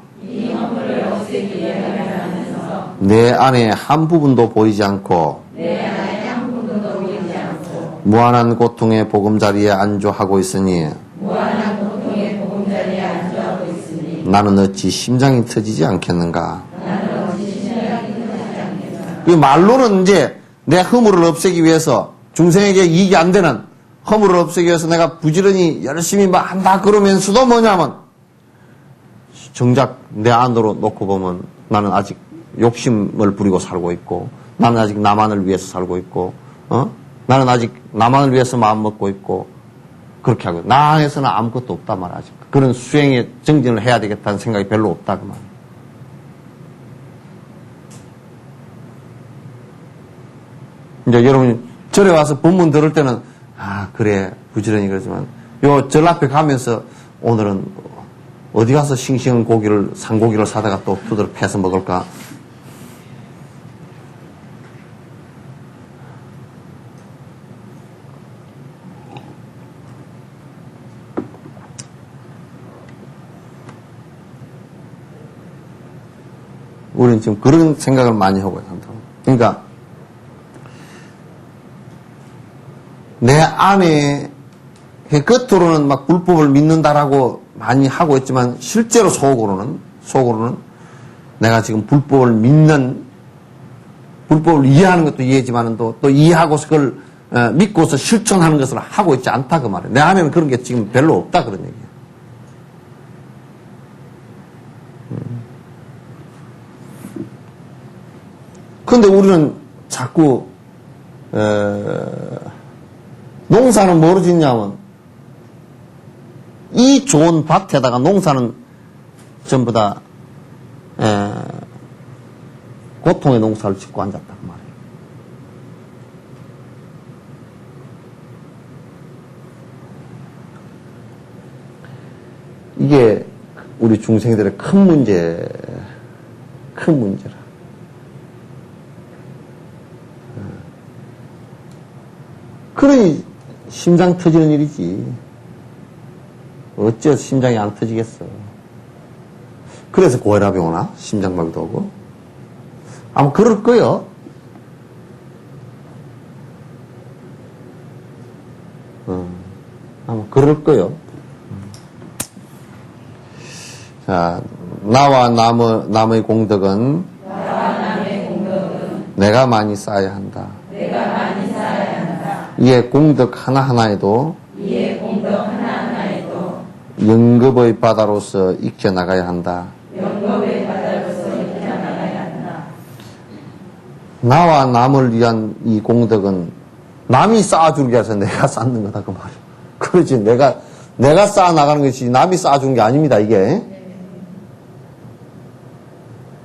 내 안에 한 부분도 보이지 않고 무한한 고통의 보금자리에 안주하고 있으니 나는 어찌 심장이 터지지 않겠는가. 그 말로는 이제 내 허물을 없애기 위해서 중생에게 이익이 안 되는 허물을 없애기 위해서 내가 부지런히 열심히 막 한다 그러면서도 뭐냐면 정작 내 안으로 놓고 보면 나는 아직 욕심을 부리고 살고 있고 나는 아직 나만을 위해서 살고 있고 나는 아직 나만을 위해서 마음 먹고 있고 그렇게 하고 나 안에서는 아무것도 없단 말이야. 아직 그런 수행에 정진을 해야 되겠다는 생각이 별로 없다 그 말. 이제 여러분 절에 와서 본문 들을 때는 아 그래 부지런히 그러지만 요 절 앞에 가면서 오늘은 어디 가서 싱싱한 고기를 산고기를 사다가 또 두드러 패서 먹을까? 우리는 지금 그런 생각을 많이 하고 있습니다. 그러니까 내 안에 겉으로는 막 불법을 믿는다라고 많이 하고 있지만 실제로 속으로는 내가 지금 불법을 믿는 불법을 이해하는 것도 이해지만 또 이해하고서 그걸 믿고서 실천하는 것을 하고 있지 않다 그 말이에요. 내 안에는 그런 게 지금 별로 없다 그런 얘기예요. 그런데 우리는 자꾸 농사는 뭐로 짓냐면 이 좋은 밭에다가 농사는 전부 다 고통의 농사를 짓고 앉았다 그 말이에요. 이게 우리 중생들의 큰 문제라. 그러니 심장 터지는 일이지. 어째서 심장이 안 터지겠어. 그래서 고혈압이 오나? 심장마비도 오고. 아마 그럴 거요. 그럴 거요. 자, 나와 남의 공덕은 내가 많이 쌓아야 한다. 이에 공덕 하나하나에도 영겁의 바다로서 익혀나가야 한다. 나와 남을 위한 이 공덕은 남이 쌓아주는 게 아니라 내가 쌓는 거다 그 말이야. 그렇지. 내가 쌓아나가는 것이 남이 쌓아주는 게 아닙니다. 이게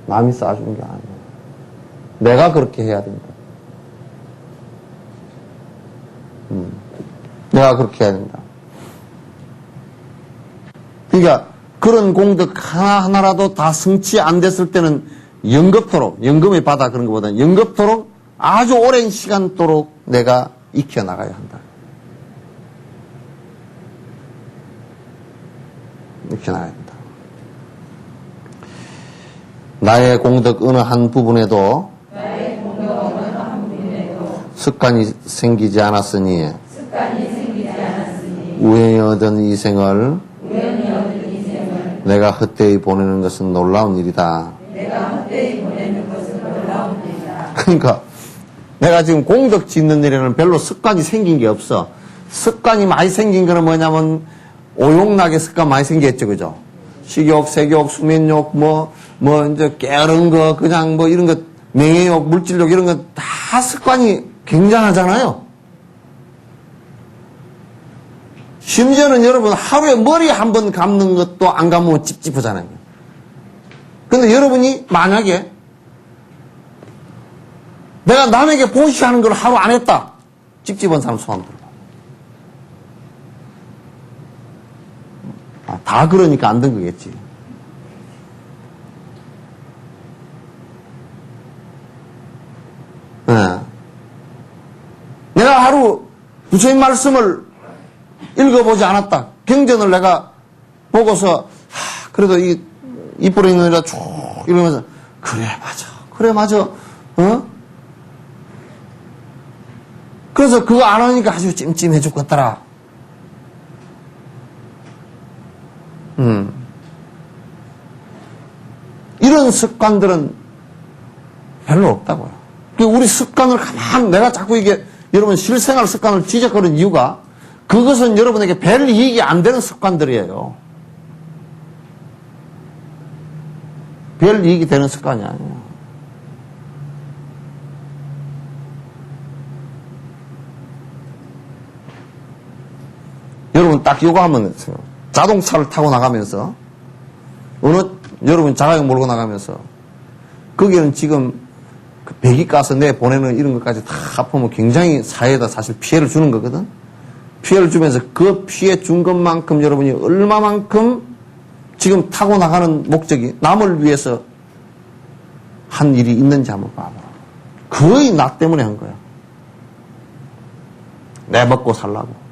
남이 쌓아주는 게 아니야. 내가 그렇게 해야 된다. 내가 그렇게 해야 된다. 그러니까 그런 공덕 하나하나라도 다 성취 안 됐을 때는 영겁토록, 영검의 바다 그런 것보다는 영겁토록 아주 오랜 시간도록 내가 익혀나가야 한다. 익혀나가야 한다. 나의 공덕 어느 한 부분에도 습관이 생기지 않았으니 우연히 얻은 이 생을 내가 헛되이 보내는 것은 놀라운 일이다. 그러니까 내가 지금 공덕 짓는 일에는 별로 습관이 생긴 게 없어. 습관이 많이 생긴 거는 뭐냐면 오용락의 습관 많이 생겼죠, 그죠? 식욕, 색욕, 수면욕, 이제 게으른 거, 그냥 이런 거, 명예욕, 물질욕 이런 거 다 습관이 굉장하잖아요. 심지어는 여러분 하루에 머리 한 번 감는 것도 안 감으면 찝찝하잖아요. 근데 여러분이 만약에 내가 남에게 보시하는 걸 하루 안 했다. 찝찝한 사람 손 들어. 다 그러니까 안 된 거겠지. 네. 내가 하루 부처님 말씀을 읽어보지 않았다. 경전을 내가 보고서 그래도 이뿔에 있는 이라 쭉 이러면서 그래 맞아 그래서 그거 안 하니까 아주 찜찜해 죽겠더라. 이런 습관들은 별로 없다고요. 우리 습관을 내가 자꾸 이게 여러분 실생활 습관을 지적하는 이유가 그것은 여러분에게 별 이익이 안 되는 습관들이에요. 별 이익이 되는 습관이 아니에요. 여러분 딱 이거 하면 자동차를 타고 나가면서 여러분 자가용 몰고 나가면서 거기는 지금 그 배기가스 내보내는 이런 것까지 다 합하면 굉장히 사회에다 사실 피해를 주는 거거든. 피해를 주면서 그 피해 준 것만큼 여러분이 얼마만큼 지금 타고 나가는 목적이 남을 위해서 한 일이 있는지 한번 봐봐. 거의 나 때문에 한 거야. 내 먹고 살라고.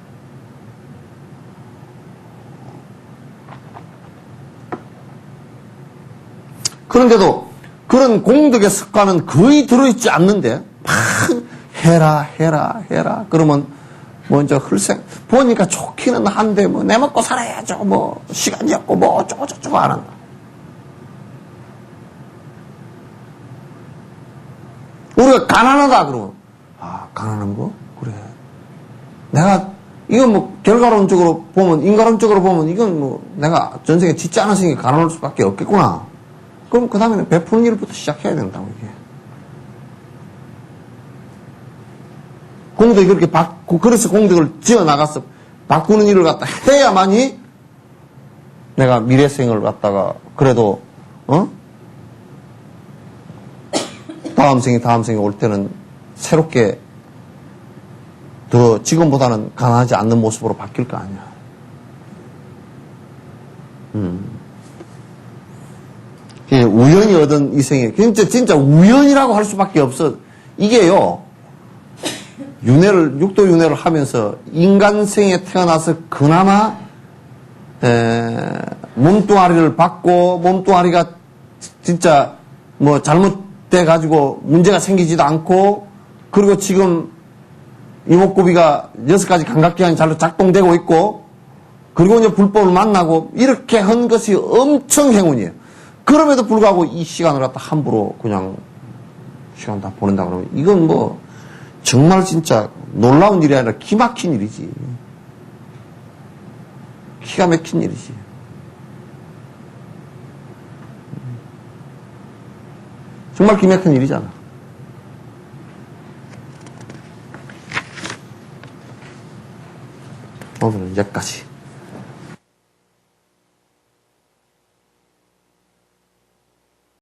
그런데도 그런 공덕의 습관은 거의 들어있지 않는데 막 해라 그러면 이제 흘생 보니까 좋기는 한데 내 먹고 살아야죠 시간이 없고 어쩌고 안 한다. 우리가 가난하다 그러면 가난한 거? 그래 내가 이건 결과론적으로 보면 인과론적으로 보면 이건 내가 전생에 짓지 않았으니까 가난할 수밖에 없겠구나. 그럼 그 다음에는 베푸는 일부터 시작해야 된다고, 이게. 공덕이 그렇게 그래서 공덕을 지어나가서 바꾸는 일을 갖다 해야만이 내가 미래생을 갖다가 그래도, 다음 생에 올 때는 새롭게 더 지금보다는 가난하지 않는 모습으로 바뀔 거 아니야. 우연히 얻은 이 생에 진짜 우연이라고 할 수밖에 없어. 이게요 육도 윤회를 하면서 인간생에 태어나서 그나마 몸뚱아리를 받고 몸뚱아리가 진짜 잘못돼 가지고 문제가 생기지도 않고 그리고 지금 이목구비가 6가지 감각기관이 잘 작동되고 있고 그리고 이제 불법을 만나고 이렇게 한 것이 엄청 행운이에요. 그럼에도 불구하고 이 시간을 갖다 함부로 그냥 시간 다 보낸다 그러면 이건 뭐 정말 진짜 놀라운 일이 아니라 기막힌 일이지. 기가 막힌 일이지. 정말 기막힌 일이잖아. 오늘은 여기까지.